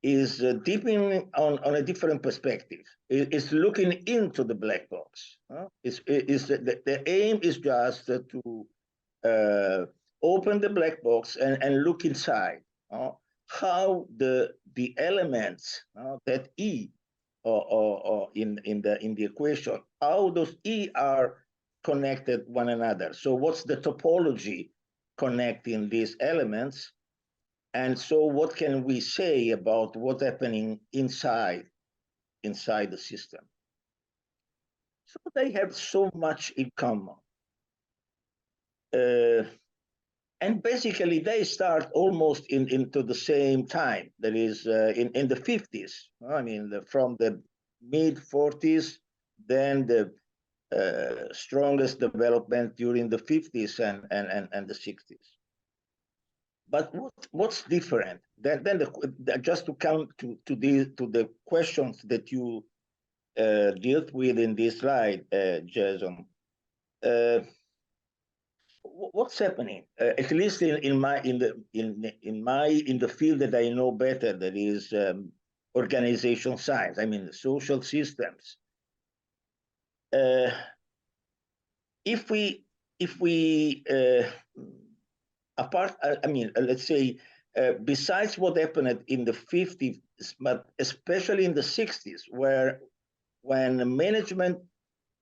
deepening on a different perspective. It's looking into the black box. The aim is just to open the black box and look inside. How the elements that E or in the equation, how those E are connected one another. So what's the topology connecting these elements? And so what can we say about what's happening inside the system? So they have so much in common. And basically, they start almost into the same time. That is in the 50s. I mean, from the mid 40s, then the strongest development during the 50s and the 60s. But what's different? Then just to come to the questions that you dealt with in this slide, Jason. What's happening? At least in the field that I know better, that is organization science. I mean, the social systems. If we apart, I mean, let's say, besides what happened in the 50s, but especially in the 60s, when management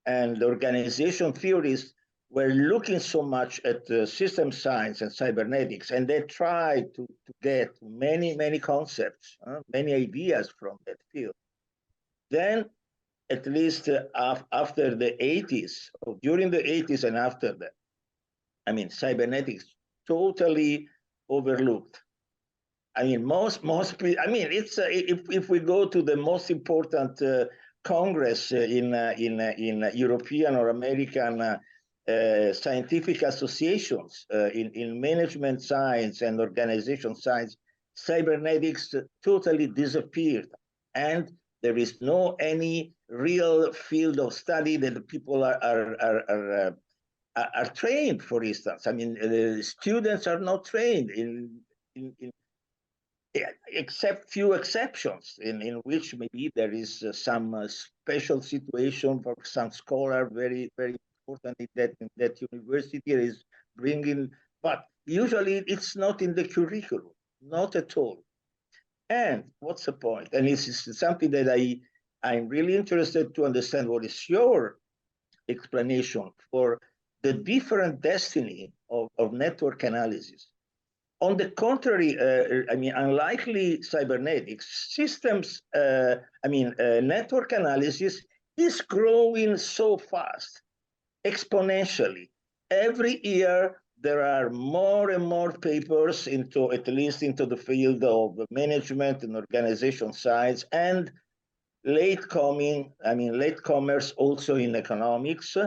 and organization theories were looking so much at system science and cybernetics, and they tried to get many concepts, many ideas from that field. Then, at least after the 80s, or during the 80s and after that, I mean, cybernetics totally overlooked. I mean, most people, I mean, it's if we go to the most important congress in European or American scientific associations in management science and organization science, cybernetics totally disappeared, and there is no any real field of study that people are trained. For instance, I mean, students are not trained in except few exceptions in which maybe there is some special situation for some scholar, very important in that university is bringing, but usually it's not in the curriculum, not at all. And what's the point? And this is something that I'm really interested to understand. What is your explanation for the different destiny of network analysis? On the contrary, I mean, unlikely cybernetics systems, network analysis is growing so fast, exponentially. Every year, there are more and more papers at least into the field of management and organization science, and latecomers also in economics,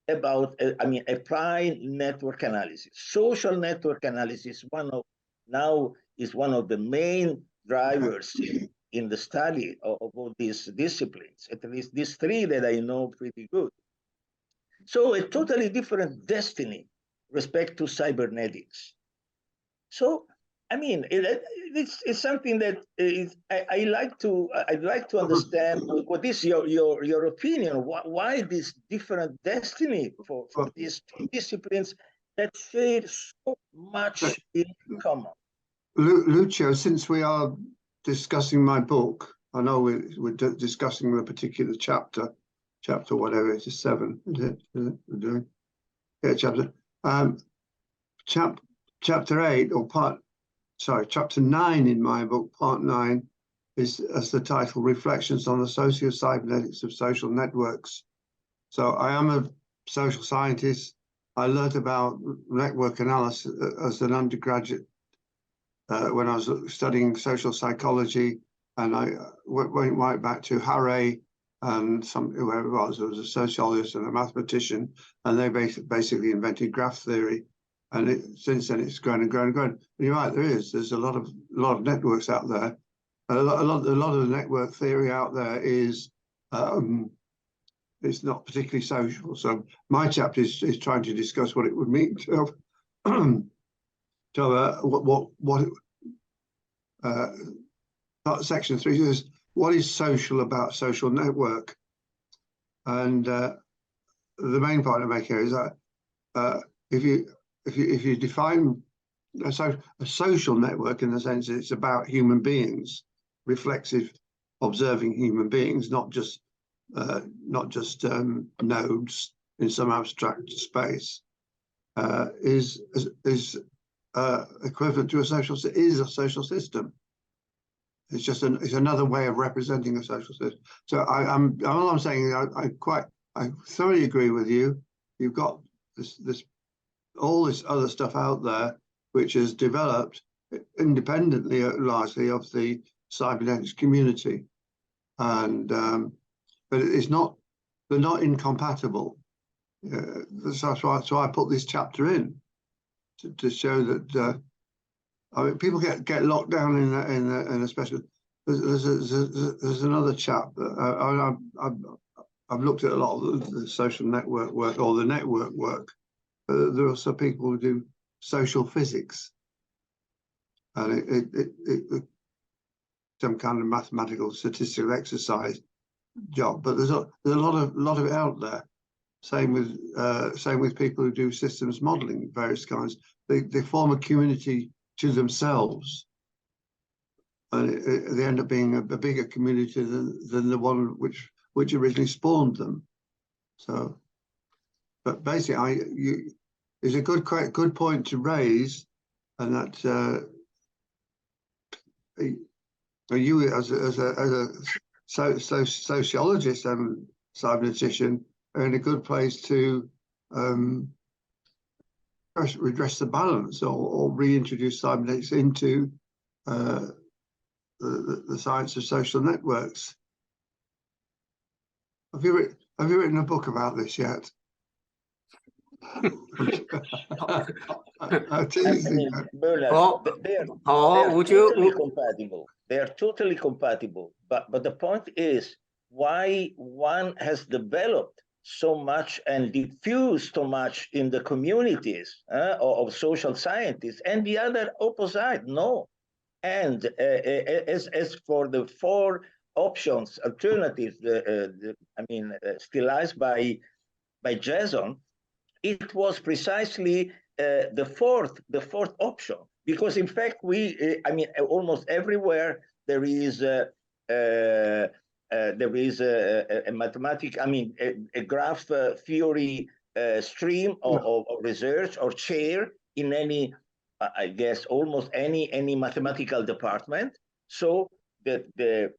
about applied network analysis. Social network analysis is one of the main drivers in the study of all these disciplines, at least these three that I know pretty good. So a totally different destiny respect to cybernetics. So I mean, it's something that I'd like to understand. What is your opinion? Why this different destiny for these two disciplines that share so much in common? Lucio, since we are discussing my book, I know we're discussing the particular chapter whatever it is, 7, is it? We're doing? Yeah, chapter 8 or chapter 9 in my book, part 9, is as the title, Reflections on the Socio-Cybernetics of Social Networks. So I am a social scientist. I learned about network analysis as an undergraduate when I was studying social psychology, and I went right back to Harry and whoever it was a sociologist and a mathematician, and they basically invented graph theory. And since then, it's grown and grown and grown. And you're right, there's a lot of networks out there. A lot of the network theory out there is it's not particularly social. So my chapter is trying to discuss what it would mean to section 3 says, what is social about social network? And the main point I make here is that if you define a social network in the sense it's about human beings, reflexive, observing human beings, not just nodes in some abstract space, is equivalent to a social system. It's just it's another way of representing a social system. So all I'm saying, I thoroughly agree with you. You've got all this other stuff out there which has developed independently, largely, of the cybernetics community, and but it's not. They're not incompatible. So I put this chapter in to show that. I mean, people get locked down in a special. There's another chap that I've looked at a lot of the social network work or the network work. There are also people who do social physics, and it some kind of mathematical statistical exercise job. But there's a lot of it out there. Same with people who do systems modeling of various kinds. They form a community to themselves, and they end up being a bigger community than the one which originally spawned them. So, but basically, it's a good point to raise, and that you as a sociologist and cybernetician are in a good place to redress the balance or reintroduce cybernetics into the science of social networks. Have you written a book about this yet? Bernard, they are totally compatible. They are totally compatible. But the point is why one has developed so much and diffused so much in the communities of social scientists, and the other opposite, no. And as for the four options, alternatives, stylized by Jason, it was precisely the fourth option, because in fact almost everywhere there is a mathematical, a graph theory stream of research or chair in any, I guess, almost any mathematical department. So the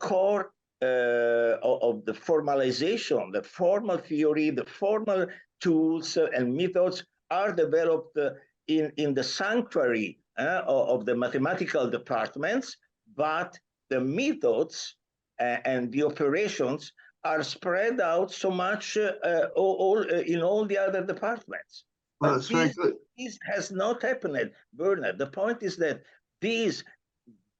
core of the formalization, the formal theory, the formal tools and methods are developed in the sanctuary of the mathematical departments, but the methods and the operations are spread out so much in all the other departments. Well, that's very good. This has not happened, Bernard. The point is that this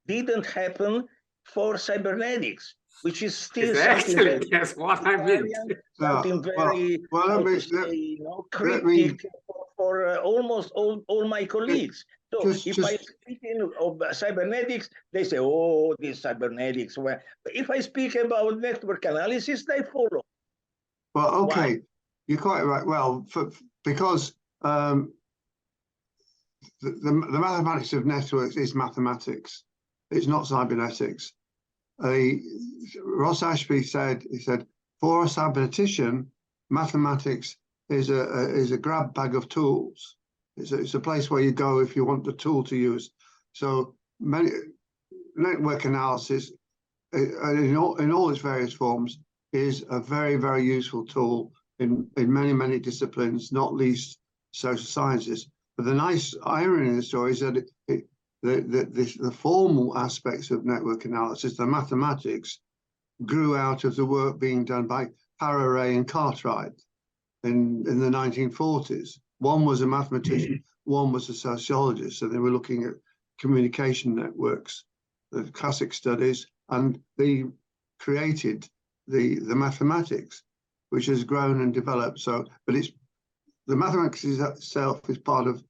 didn't happen for cybernetics, which is still exactly that's what I mean. Something very cryptic for almost all my colleagues. So if I speak of cybernetics, they say, "Oh, this cybernetics." Well, if I speak about network analysis, they follow. Well, okay, you're quite right. Well, because the mathematics of networks is mathematics. It's not cybernetics. Ross Ashby said, for a cybernetician, mathematics is a grab bag of tools. It's a place where you go if you want the tool to use. So many network analysis, in all its various forms, is a very, very useful tool in many disciplines, not least social sciences. But the nice irony in the story is that the formal aspects of network analysis, the mathematics, grew out of the work being done by Pararay and Cartwright in the 1940s. One was a mathematician, one was a sociologist. So they were looking at communication networks, the classic studies, and they created the mathematics, which has grown and developed. So, but the mathematics itself is part of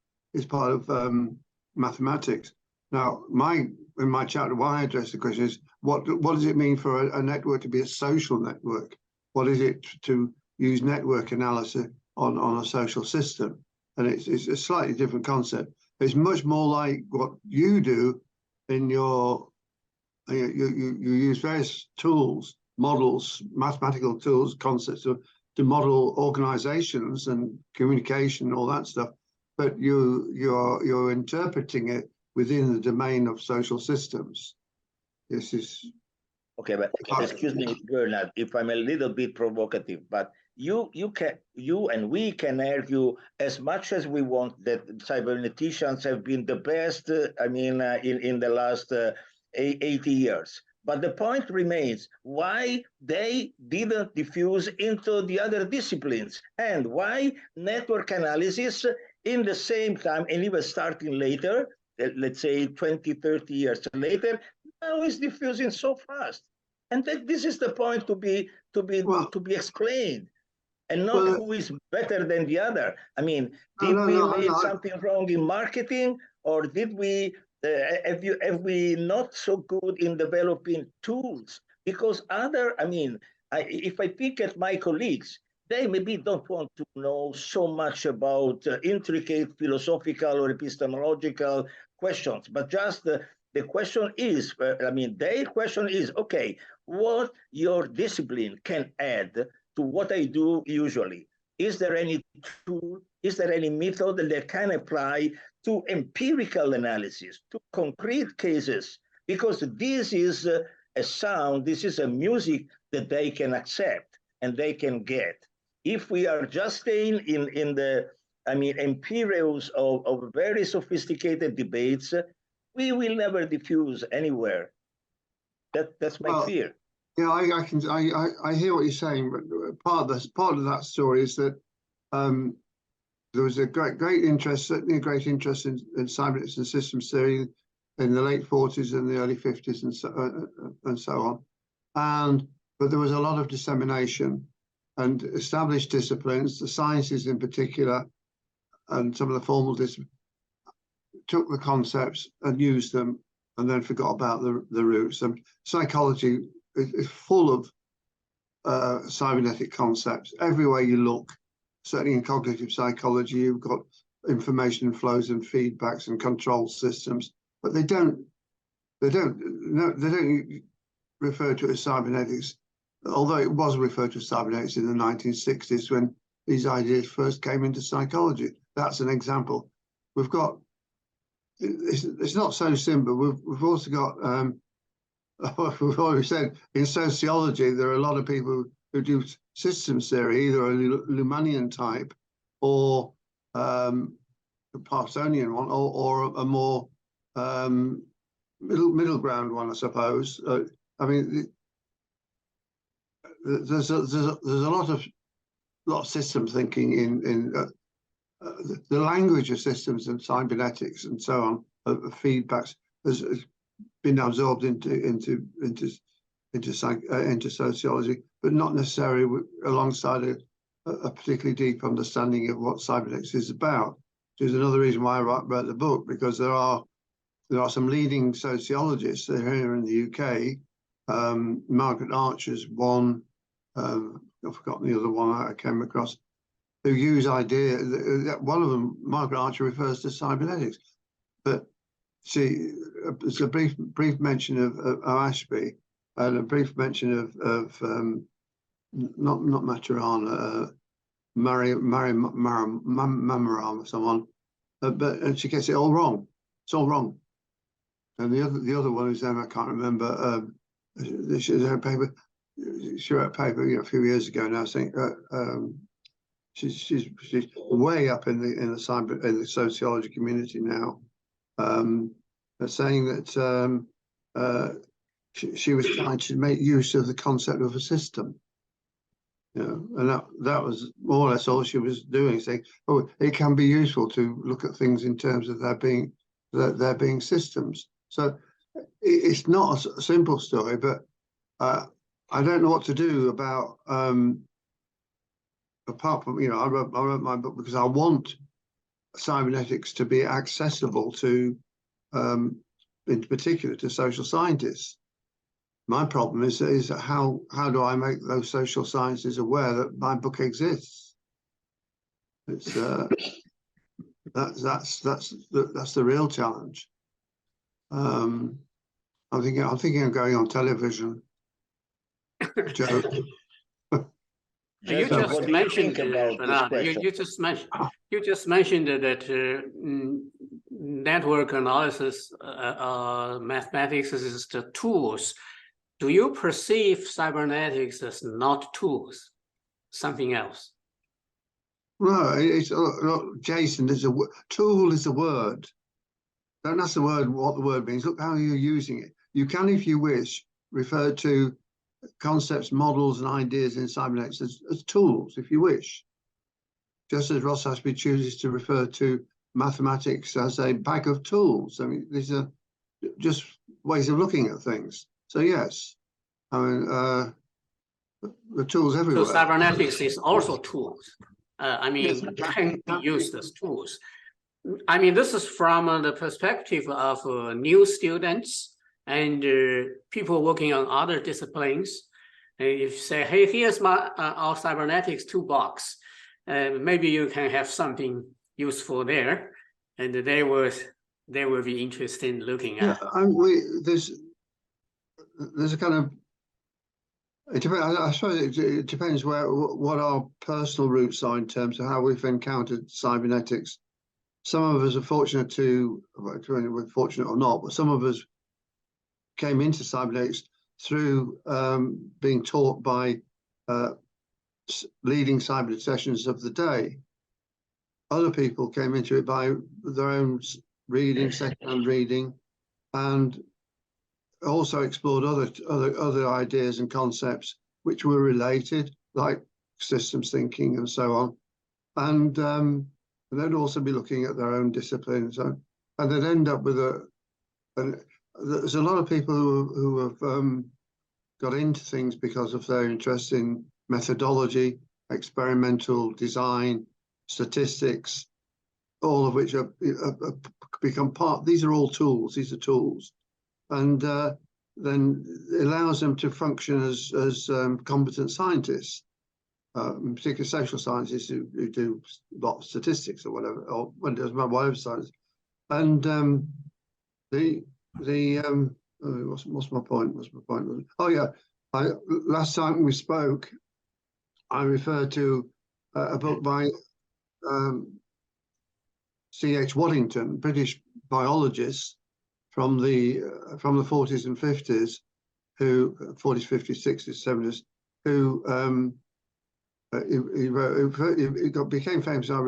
mathematics. Now, in my chapter, why I address the question is what does it mean for a network to be a social network? What is it to use network analysis on a social system? And it's a slightly different concept. It's much more like what you do in you use various tools, models, mathematical tools, concepts to model organizations and communication, all that stuff. But you're interpreting it within the domain of social systems. This is okay, but excuse me, Bernard, if I'm a little bit provocative, but you and we can argue as much as we want that cyberneticians have been the best, in the last 80 years. But the point remains why they didn't diffuse into the other disciplines, and why network analysis in the same time, and even starting later, let's say 20, 30 years later, now is diffusing so fast. And that this is the point to be explained, and not who is better than the other. I mean, did we made something wrong in marketing, or did we have we not so good in developing tools? Because if I pick at my colleagues, they maybe don't want to know so much about intricate philosophical or epistemological questions, but just the question is, their question is, okay, what your discipline can add to what I do usually? Is there any tool, is there any method that can apply to empirical analysis, to concrete cases? Because this is a sound, this is a music that they can accept and they can get. If we are just staying in the empyreans of very sophisticated debates, we will never diffuse anywhere. That's my fear. Yeah, I hear what you're saying, but part of that story is that there was a great interest, certainly a great interest in cybernetics and systems theory in the late 40s and the early 50s and so on. But there was a lot of dissemination, and established disciplines, the sciences in particular, and some of the formal disciplines, took the concepts and used them and then forgot about the roots. And psychology is full of cybernetic concepts. Everywhere you look, certainly in cognitive psychology, you've got information flows and feedbacks and control systems, but they don't refer to it as cybernetics, although it was referred to as cybernetics in the 1960s when these ideas first came into psychology. That's an example. We've got, it's not so simple. We've also got, we've already said, in sociology, there are a lot of people who do systems theory, either a Lumanian type or a Parsonian one, or a more middle ground one, I suppose. There's a lot of system thinking in the language of systems and cybernetics and so on, of feedbacks has been absorbed into sociology, but not necessarily alongside a particularly deep understanding of what cybernetics is about. Which is another reason why I wrote the book, because there are some leading sociologists here in the UK. Margaret Archer's one. I've forgotten the other one I came across, who use idea. One of them, Margaret Archer, refers to cybernetics, but there's a brief mention of Ashby and a brief mention of not Maturana, Mamaram or someone, and she gets it all wrong. It's all wrong. And the other one whose name I can't remember. She wrote a paper a few years ago now, saying she's way up in the sociology community now, saying that she was trying to make use of the concept of a system, and that was more or less all she was doing, saying, oh, it can be useful to look at things in terms of there being systems. So it's not a simple story, but I don't know what to do about, apart from, I wrote my book because I want cybernetics to be accessible to, in particular, to social scientists. My problem is how do I make those social sciences aware that my book exists? It's that's the real challenge. I'm thinking of going on television. Joe. You just mentioned that network analysis, mathematics is the tools. Do you perceive cybernetics as not tools? something else? No, it's look, Jason. There's a tool is a word. Don't ask the word what the word means. Look how you're using it. You can, if you wish, refer to concepts, models, and ideas in cybernetics as tools, if you wish. Just as Ross Ashby chooses to refer to mathematics as a bag of tools. I mean, these are just ways of looking at things. So yes, I mean, the tools everywhere. So cybernetics is also tools. I mean, Yes, can be used as tools. I mean, this is from the perspective of new students and people working on other disciplines. If you say, hey, here's our cybernetics toolbox, maybe you can have something useful there, and they will be interested in looking at. There's a kind of, it depends. I suppose it depends what our personal roots are in terms of how we've encountered cybernetics. Some of us are fortunate we're fortunate or not, but some of us came into cybernetics through being taught by leading cyber sessions of the day. Other people came into it by their own reading, second-hand reading, and also explored other ideas and concepts which were related, like systems thinking and so on. And they'd also be looking at their own disciplines, and they'd end up with there's a lot of people who have got into things because of their interest in methodology, experimental design, statistics, all of which have become part. These are all tools. These are tools. And then it allows them to function as competent scientists, in particular social scientists who do a lot of statistics or whatever, or whatever science. And what's my point? Oh yeah, last time we spoke, I referred to a book by C.H. Waddington, British biologist, from the 40s and 50s, who 40s, 50s, 60s, 70s, who became famous by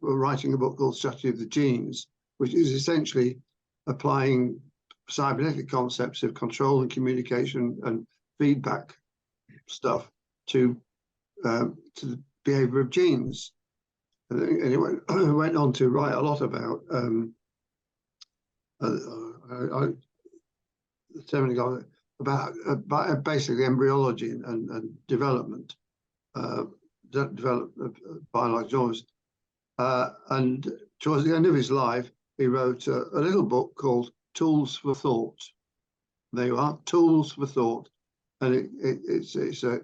writing a book called Strategy of the Genes, which is essentially applying cybernetic concepts of control and communication and feedback stuff to the behavior of genes. And it went on to write a lot about about basically embryology and development, biological. And towards the end of his life, he wrote a little book called Tools for Thought. There you are, Tools for Thought, and it's a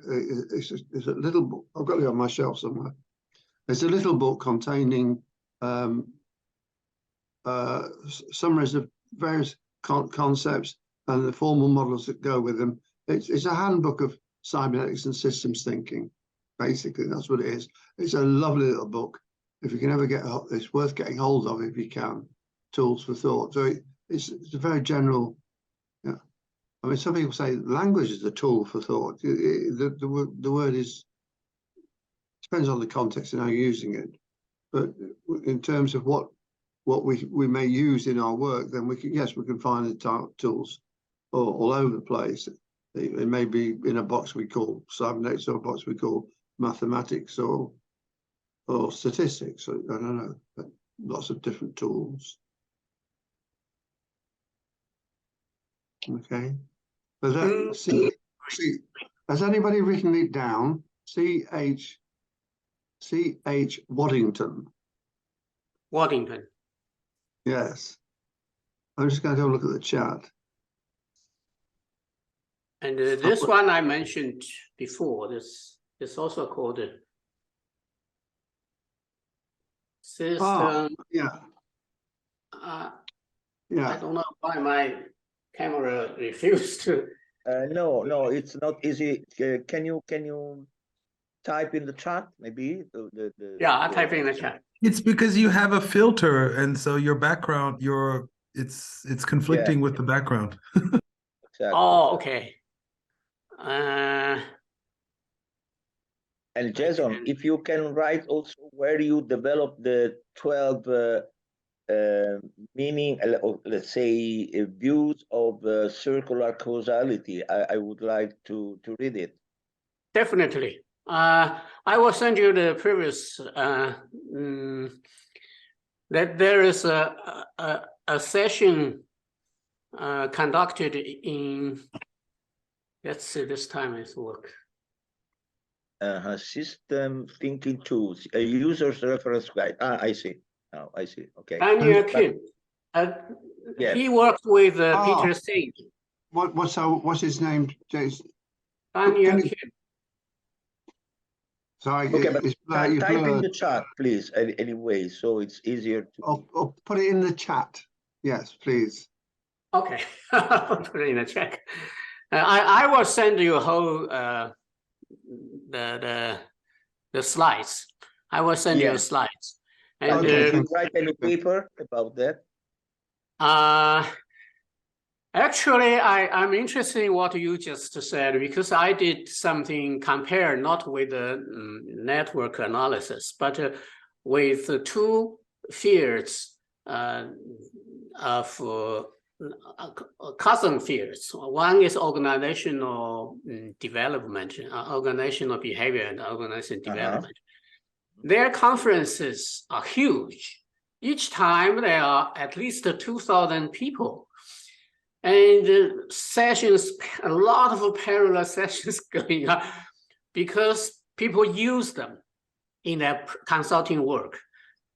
little book. I've got it on my shelf somewhere. It's a little book containing summaries of various concepts and the formal models that go with them. It's a handbook of cybernetics and systems thinking. Basically, that's what it is. It's a lovely little book. If you can ever it's worth getting hold of if you can. Tools for Thought. So it's a very general. Yeah, I mean, some people say language is a tool for thought. The word is, depends on the context and how you're using it. But in terms of what we may use in our work, then we can find the tools all over the place. It may be in a box we call cybernetics, or a box we call mathematics, or statistics. I don't know, but lots of different tools. Okay, but has anybody written it down? C.H. Waddington. Waddington. Yes. I'm just going to have a look at the chat. And this one I mentioned before. This is also called system. Yeah. I don't know why my camera refused to. No, it's not easy. Can you type in the chat, maybe? Yeah, I'll type in the chat. It's because you have a filter, and so your background, it's conflicting with the background. Exactly. Oh, okay. And Jason, if you can write also where you develop the 12 meaning, let's say, views of circular causality, I would like to read it. Definitely. I will send you the previous that there is a session conducted in, let's see, this time it's work. System thinking tools, a user's reference guide. I see. Oh, I see. Okay. Daniel Kim. Yeah. He worked with Peter Singh. What's his name, Jason? Daniel Kim. Sorry, Okay, but it's type in blurred. the chat, please, anyway, so it's easier to. I'll put it in the chat. Yes, please. Okay, put it in the chat. I will send you a whole the slides. I will send you slides. And Did you write any paper about that? Actually, I'm interested in what you just said, because I did something compare not with the network analysis, but with the two fields of cousin fields. One is organizational development, organizational behavior, and organizational development. Their conferences are huge. Each time there are at least 2,000 people. And sessions, a lot of parallel sessions going on because people use them in their consulting work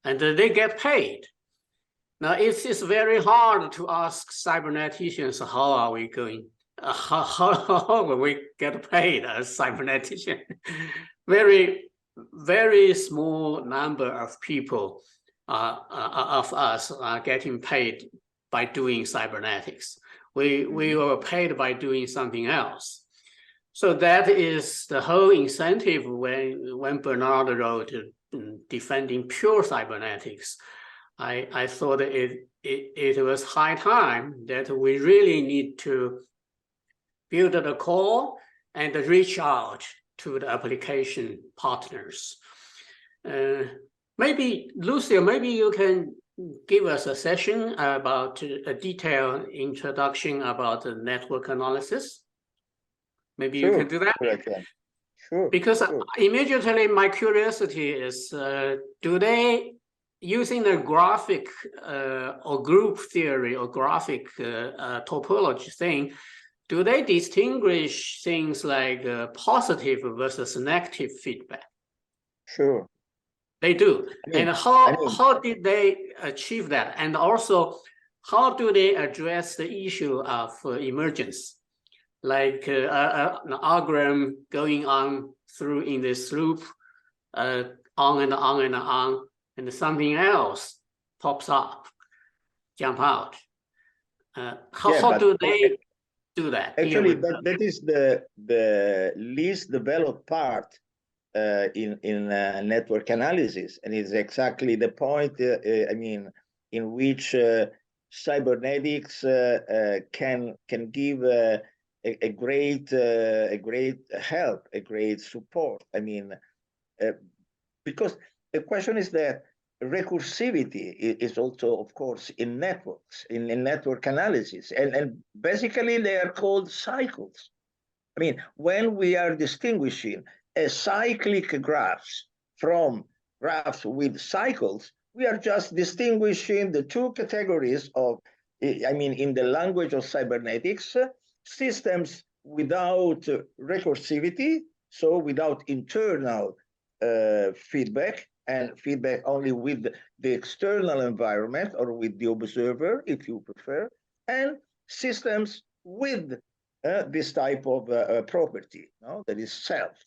and they get paid. Now, it's very hard to ask cyberneticians, how are we going, how will we get paid as cybernetician? Very small number of people of us are getting paid by doing cybernetics. We were paid by doing something else. So that is the whole incentive when Bernard wrote defending pure cybernetics. I thought it was high time that we really need to build the core and reach out to the application partners. Maybe, Lucia, maybe you can give us a session about a detailed introduction about the network analysis. Maybe you can do that? Sure. Because immediately my curiosity is, do they, using the graphic or group theory or graphic topology thing, do they distinguish things like positive versus negative feedback? Sure. They do. And how did they achieve that? And also, how do they address the issue of emergence? Like an algorithm going on through in this loop, on and on and on, and something else pops up, jump out. How do they do that? Actually, that is the least developed part in network analysis, and it's exactly the point. I mean, in which cybernetics can give a great help, a great support. I mean, because the question is that recursivity is also, of course, in networks, in network analysis, and basically they are called cycles. I mean, when we are distinguishing a cyclic graphs from graphs with cycles, we are just distinguishing the two categories of, I mean, in the language of cybernetics, systems without recursivity, so without internal feedback, and feedback only with the external environment or with the observer, if you prefer, and systems with this type of property, no? That is self,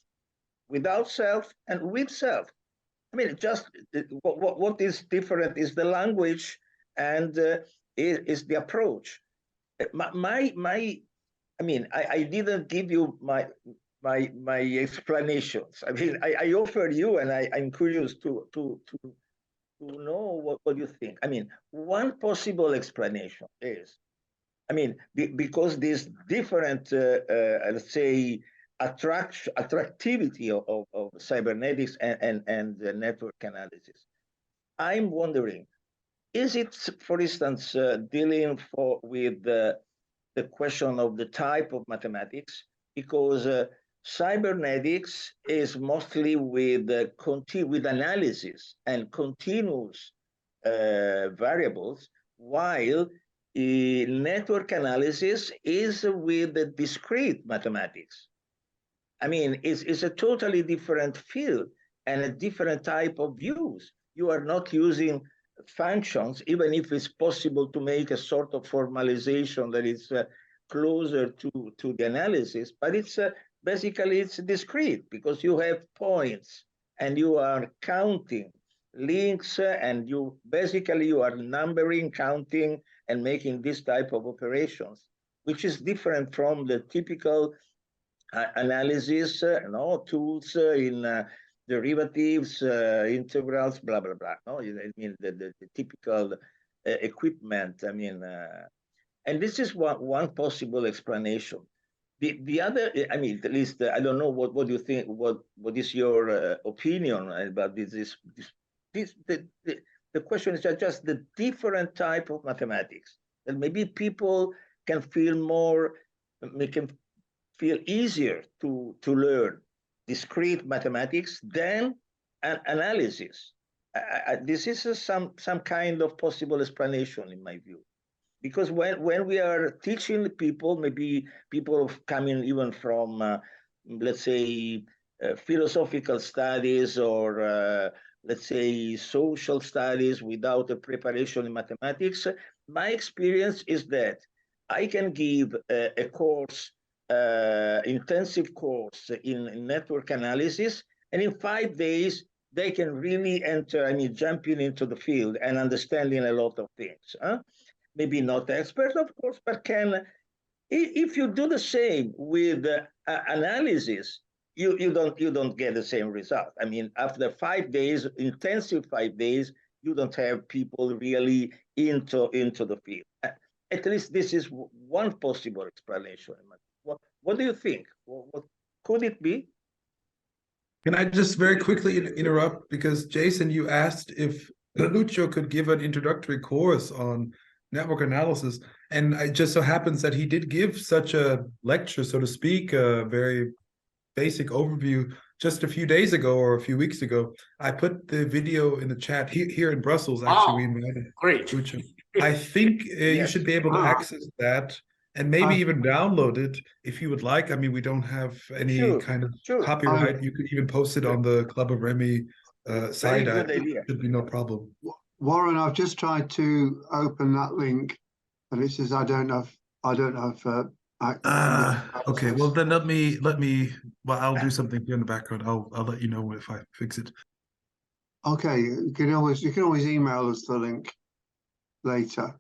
without self and with self. I mean, just what is different is the language and is the approach. I mean, I didn't give you my explanations. I mean, I offer you, and I'm curious to know what you think. I mean, one possible explanation is, I mean, because these different, let's say, attractivity of cybernetics and the network analysis. I'm wondering, is it, for instance, dealing with the question of the type of mathematics? Because cybernetics is mostly with analysis and continuous variables, while network analysis is with the discrete mathematics. I mean, it's a totally different field and a different type of views. You are not using functions, even if it's possible to make a sort of formalization that is closer to the analysis, but it's basically it's discrete because you have points and you are counting links and you are numbering, counting, and making this type of operations, which is different from the typical analysis, tools in derivatives, integrals, blah, blah, blah. No, I mean, the typical equipment, I mean, and this is one possible explanation. The other, I mean, at least I don't know what you think, what is your opinion about this? The question is just the different type of mathematics, and maybe people can feel easier to learn discrete mathematics than an analysis. This is some kind of possible explanation in my view, because when we are teaching people, maybe people coming even from let's say philosophical studies or let's say social studies without a preparation in mathematics, my experience is that I can give a course, intensive course in network analysis, and in 5 days they can really enter, I mean, jumping into the field and understanding a lot of things. Maybe not expert, of course, but can. If you do the same with analysis, you don't get the same result. I mean, after 5 days, intensive 5 days, you don't have people really into the field. At least this is one possible explanation. What do you think? What could it be? Can I just very quickly interrupt? Because Jason, you asked if Lucio could give an introductory course on network analysis. And it just so happens that he did give such a lecture, so to speak, a very basic overview just a few days ago or a few weeks ago. I put the video in the chat here in Brussels. Actually, we invited great. Lucio. I think you should be able to access that and maybe even download it if you would like. I mean, we don't have any kind of copyright. You could even post it on the Club of Remy site. Good idea. Should be no problem. Warren, I've just tried to open that link, and it says I don't know if okay. Well, then let me. Well, I'll do something here in the background. I'll let you know if I fix it. Okay, you can always email us the link later.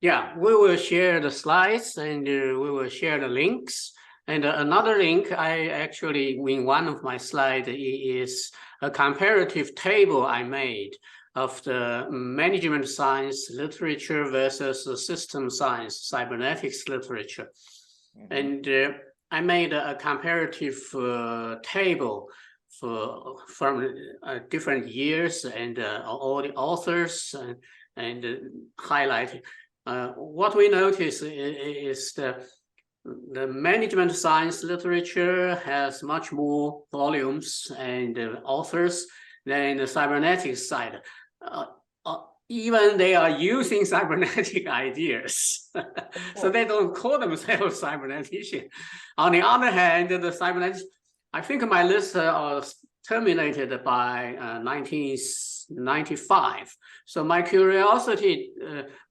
Yeah, we will share the slides and we will share the links. And another link, I actually, in one of my slides, is a comparative table I made of the management science literature versus the system science cybernetics literature. And I made a comparative table from different years and all the authors and highlighted. What we notice is the management science literature has much more volumes and authors than the cybernetics side. Even they are using cybernetic ideas, so they don't call themselves cyberneticians. On the other hand, the cybernetics, I think my list was terminated by 1995. So my curiosity,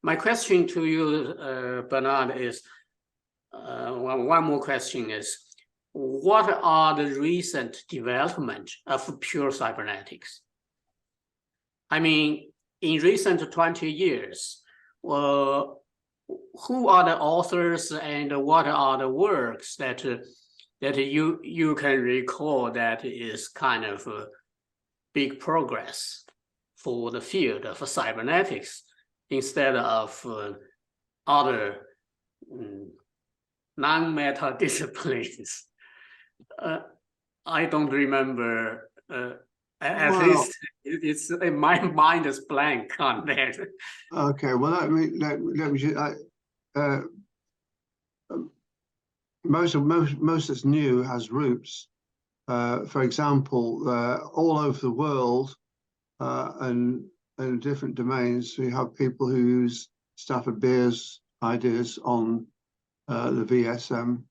my question to you, Bernard, is, one more question is, what are the recent development of pure cybernetics? I mean, in recent 20 years, who are the authors and what are the works that you can recall that is kind of a big progress for the field of cybernetics instead of other non-meta disciplines? I don't remember. At Well, least it's my mind is blank on that. okay, well, let me just, most that's new has roots. For example, all over the world, and in different domains, we have people who use Stafford Beer's ideas on the VSM,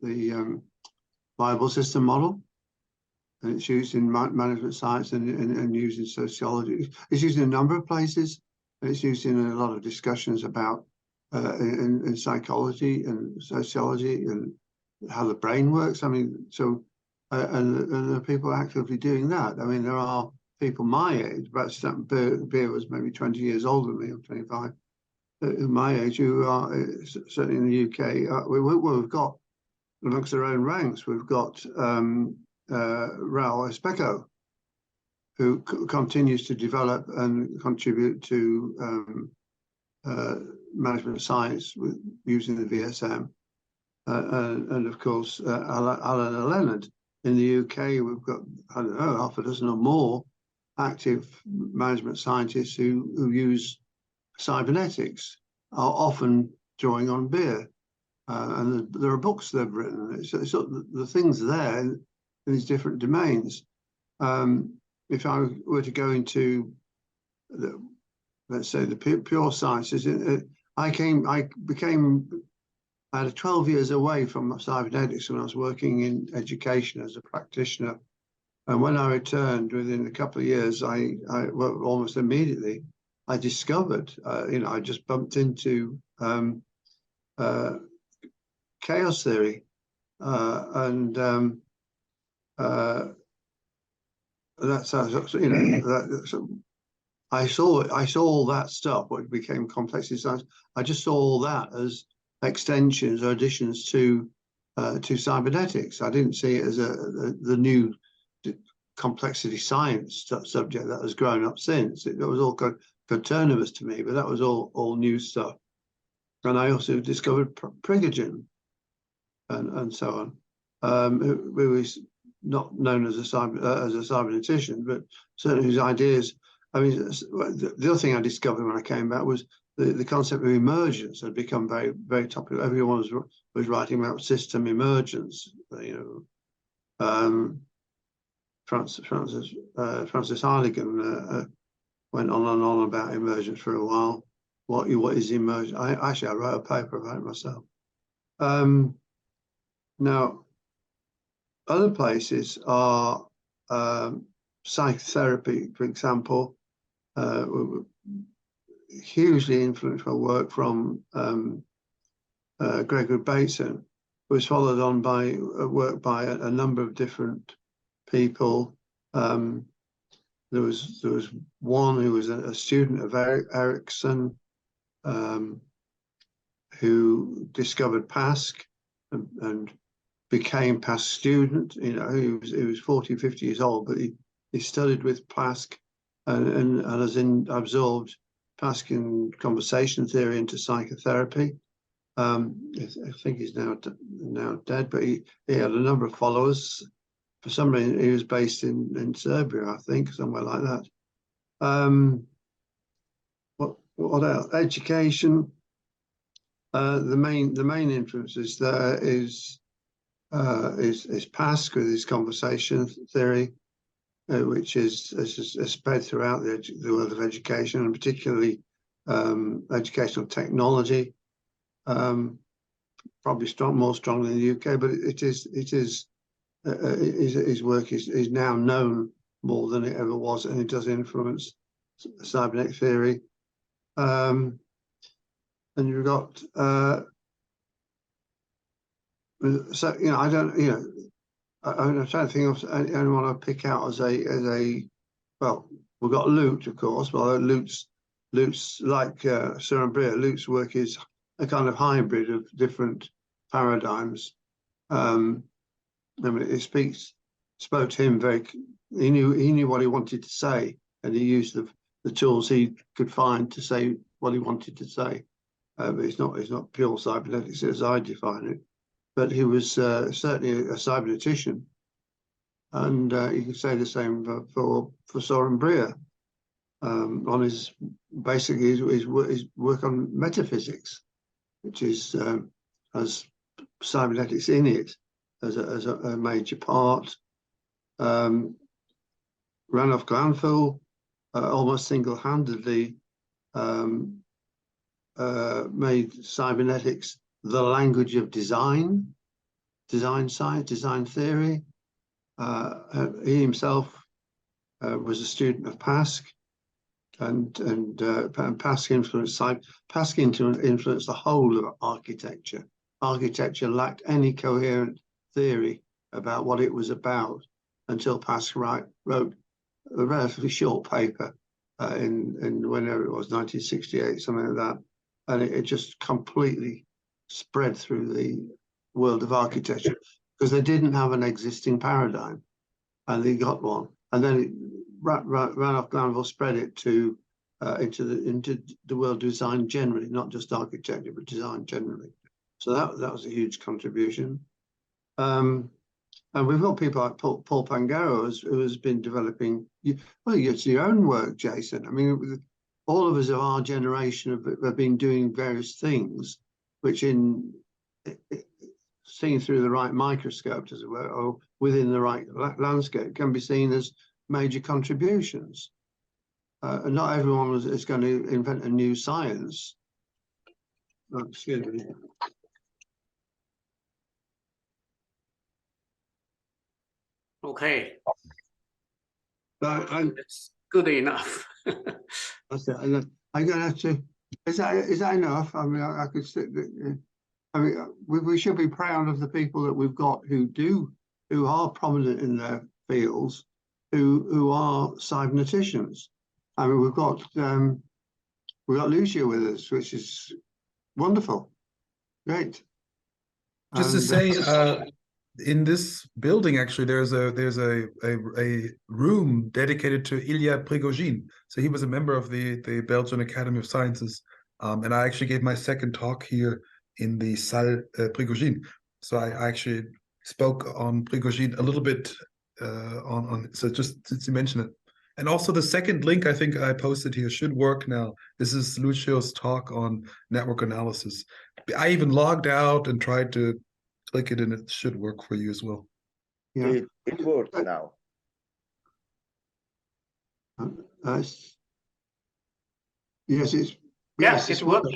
the Bible system model, and it's used in management science and used in sociology. It's used in a number of places, and it's used in a lot of discussions about in psychology and sociology and how the brain works. I mean, so and the people actively doing that. I mean, there are people my age, but Beer was maybe 20 years older than me, I'm 25, my age, who are certainly in the UK. We've got, amongst their own ranks, we've got Raul Espejo, who continues to develop and contribute to management science using the VSM. And of course, Alan and Leonard. In the UK, we've got, I don't know, half a dozen or more active management scientists who use cybernetics, are often drawing on Beer. And there are books they've written. It's the things there in these different domains. If I were to go into, let's say, the pure sciences, I had 12 years away from cybernetics when I was working in education as a practitioner. And when I returned within a couple of years, well, almost immediately, I discovered, I just bumped into chaos theory. That's how, I saw all that stuff, what became complexity science. I just saw all that as extensions or additions to cybernetics. I didn't see it as the new complexity science subject that has grown up since. It was all coterminous to me, but that was all new stuff. And I also discovered Prigogen and so on, who is not known as a cybernetician, but certainly his ideas. I mean, the other thing I discovered when I came back was the concept of emergence had become very, very topical. Everyone was writing about system emergence. Francis Heidegger went on and on about emergence for a while. What is emergence? I wrote a paper about it myself. Now, other places are psychotherapy, for example, hugely influential work from Gregory Bateson, was followed on by work by a number of different people. There was one who was a student of Erickson, who discovered Pasch and became Pasch's student. He was 40, 50 years old, but he studied with Pasch and has absorbed Pascan conversation theory into psychotherapy. I think he's now dead, but he had a number of followers. For some reason, he was based in Serbia, I think, somewhere like that. What else? Education. The main influences there is Pasch with his conversation theory, which is spread throughout the world of education, and particularly educational technology. Probably more strongly in the UK, but his work is now known more than it ever was, and it does influence cybernetic theory. And you've got so I'm trying to think of anyone I pick out as a well, we've got Lute, of course. Well, Lute's like Søren Breer. Lute's work is a kind of hybrid of different paradigms. I mean, it spoke to him very. He knew what he wanted to say, and he used the tools he could find to say what he wanted to say. But it's not pure cybernetics as I define it. but he was certainly a cybernetician. And you can say the same for Soren Brier on his basically his work on metaphysics, which is has cybernetics in it as a major part. Ranulph Glanville almost single-handedly made cybernetics the language of design science, design theory. He himself was a student of Pasque, and Pasque influenced the whole of architecture. Architecture lacked any coherent theory about what it was about until Pasque wrote a relatively short paper in whenever it was, 1968, something like that, and it just completely spread through the world of architecture because they didn't have an existing paradigm, and they got one, and then Ranulph Glanville spread it to into the world of design generally, not just architecture but design generally. So that was a huge contribution. And we've got people like Paul Pangaro, who has been developing. It's your own work, Jason. I mean, all of us of our generation have been doing various things, which seen through the right microscope, as it were, or within the right landscape, can be seen as major contributions. And not everyone is going to invent a new science. Oh, excuse me. Okay. But That's good enough. that's it. I'm going to have to. Is that enough? I mean, I could sit. I mean, we should be proud of the people that we've got who are prominent in their fields, who are cyberneticians. I mean, we've got Lucia with us, which is wonderful, great. Just to say, in this building, actually, there's a room dedicated to Ilya Prigogine. So he was a member of the Belgian Academy of Sciences, and I actually gave my second talk here in the Salle Prigogine. So I actually spoke on Prigogine a little bit so just to mention it. And also the second link I think I posted here should work now. This is Lucio's talk on network analysis. I even logged out and tried to click it and it should work for you as well. Yeah, it works now. Yes, It works.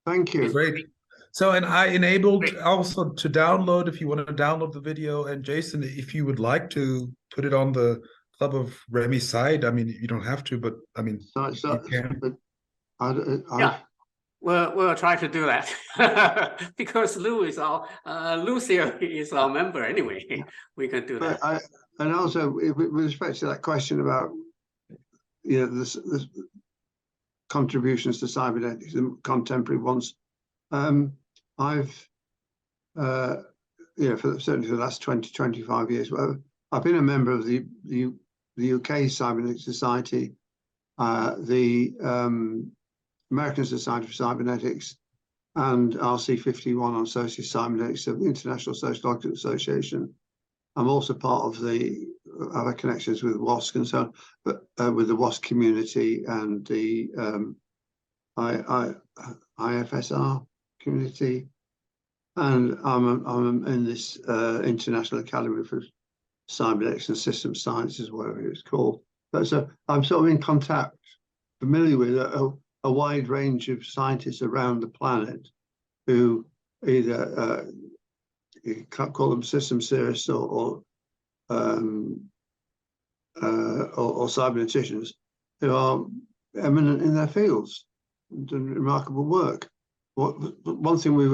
Thank you. Great. So, and I enabled also to download, if you want to download the video, and Jason, if you would like to put it on the Club of Remy site, I mean, you don't have to, but I mean, you can. But Yeah. We'll try to do that because Lucia is our member anyway. We can do that. And also with respect to that question about this contributions to cybernetics and contemporary ones, I've certainly for the last 20-25 years, I've been a member of the UK Cybernetics Society, the American Society for Cybernetics, and RC51 on social cybernetics of the International Sociological Association. I'm also part of the other connections with WASC and so on, but with the WASC community and the IFSR community, and I'm in this International Academy for Cybernetics and System Sciences, whatever it's called. But so I'm sort of in contact, familiar with a wide range of scientists around the planet who either you can't call them systems theorists or cyberneticians who are eminent in their fields and doing remarkable work. One thing we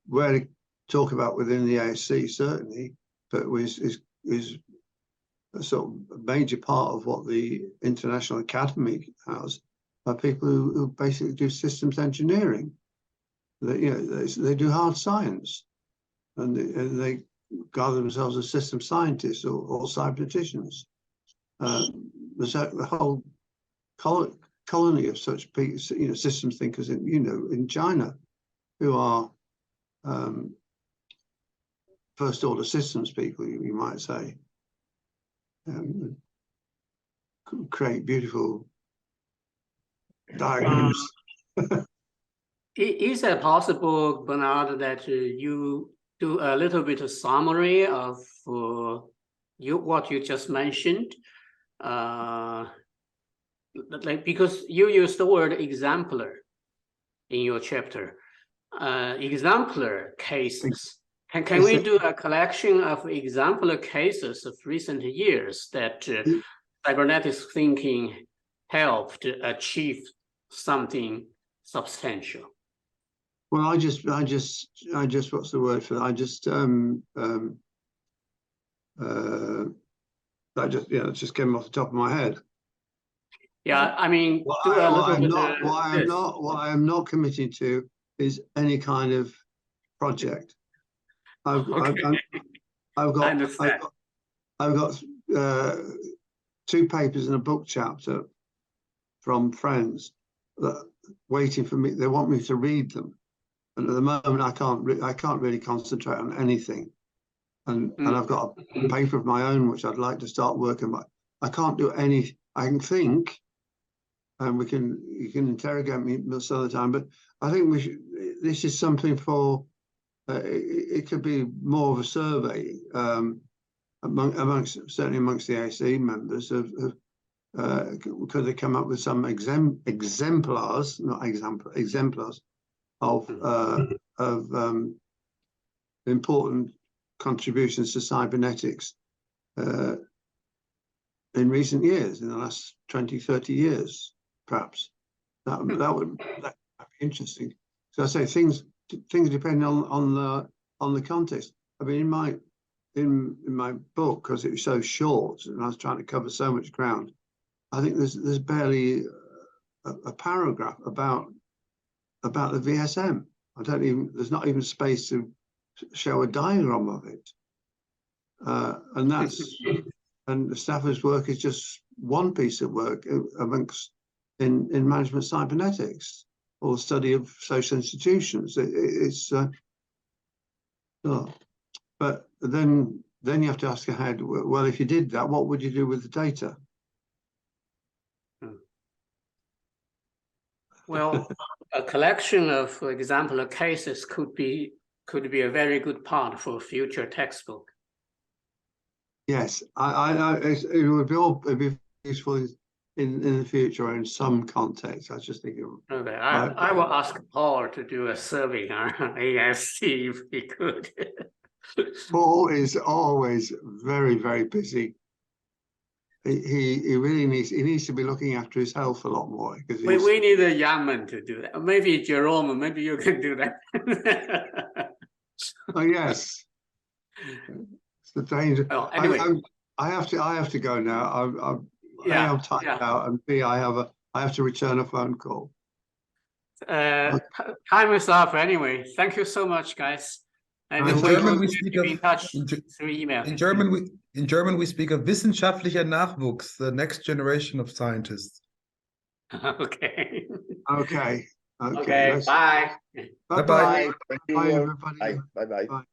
rarely talk about within the ASC, certainly, but is a sort of major part of what the International Academy has, are people who basically do systems engineering. They do hard science, and they regard themselves as system scientists or cyberneticians. There's a whole colony of such people, systems thinkers in China, who are first order systems people, you might say, create beautiful diagrams. Is it possible, Bernard, that you do a little bit of summary of what you just mentioned? Like, because you used the word exemplar in your chapter, exemplar cases. Can we do a collection of exemplar cases of recent years that cybernetics thinking helped achieve something substantial? Well, I just, what's the word for that? That just came off the top of my head. Yeah, I mean, What do a little bit. what I am not committing to is any kind of project. I've got 2 papers and a book chapter from friends that waiting for me. They want me to read them, and at the moment I can't really concentrate on anything. And I've got a paper of my own which I'd like to start working on. I can't do any. I can think, and you can interrogate me some of the time, but I think this is something for. It could be more of a survey certainly amongst the ASE members of could they come up with some exemplars of important contributions to cybernetics in recent years, in the last 20-30 years, perhaps. That would be interesting. So I say things depending on the context. I mean, in my book, because it was so short and I was trying to cover so much ground, I think there's barely a paragraph about the VSM. There's not even space to show a diagram of it. And the Stafford's work is just one piece of work in management cybernetics, or the study of social institutions. But then you have to ask ahead, well, if you did that, what would you do with the data? Well, a collection of exemplar cases could be a very good part for a future textbook. Yes, it would be useful in the future or in some context. I was just thinking. Okay, I will ask Paul to do a survey on ASC if he could. Paul is always very, very busy. He really needs to be looking after his health a lot more, because we need a young man to do that. Maybe Jerome, maybe you can do that. Oh yes, it's the danger. Well, anyway, I have to go now. I'm tired out, and B, I have to return a phone call. Time is up anyway. Thank you so much, guys. And in German we speak of, in touch through email. In German we speak of wissenschaftlicher Nachwuchs, the next generation of scientists. Okay. Okay. Okay. Bye. Bye. Bye. Bye, everybody. Bye. Bye. Bye.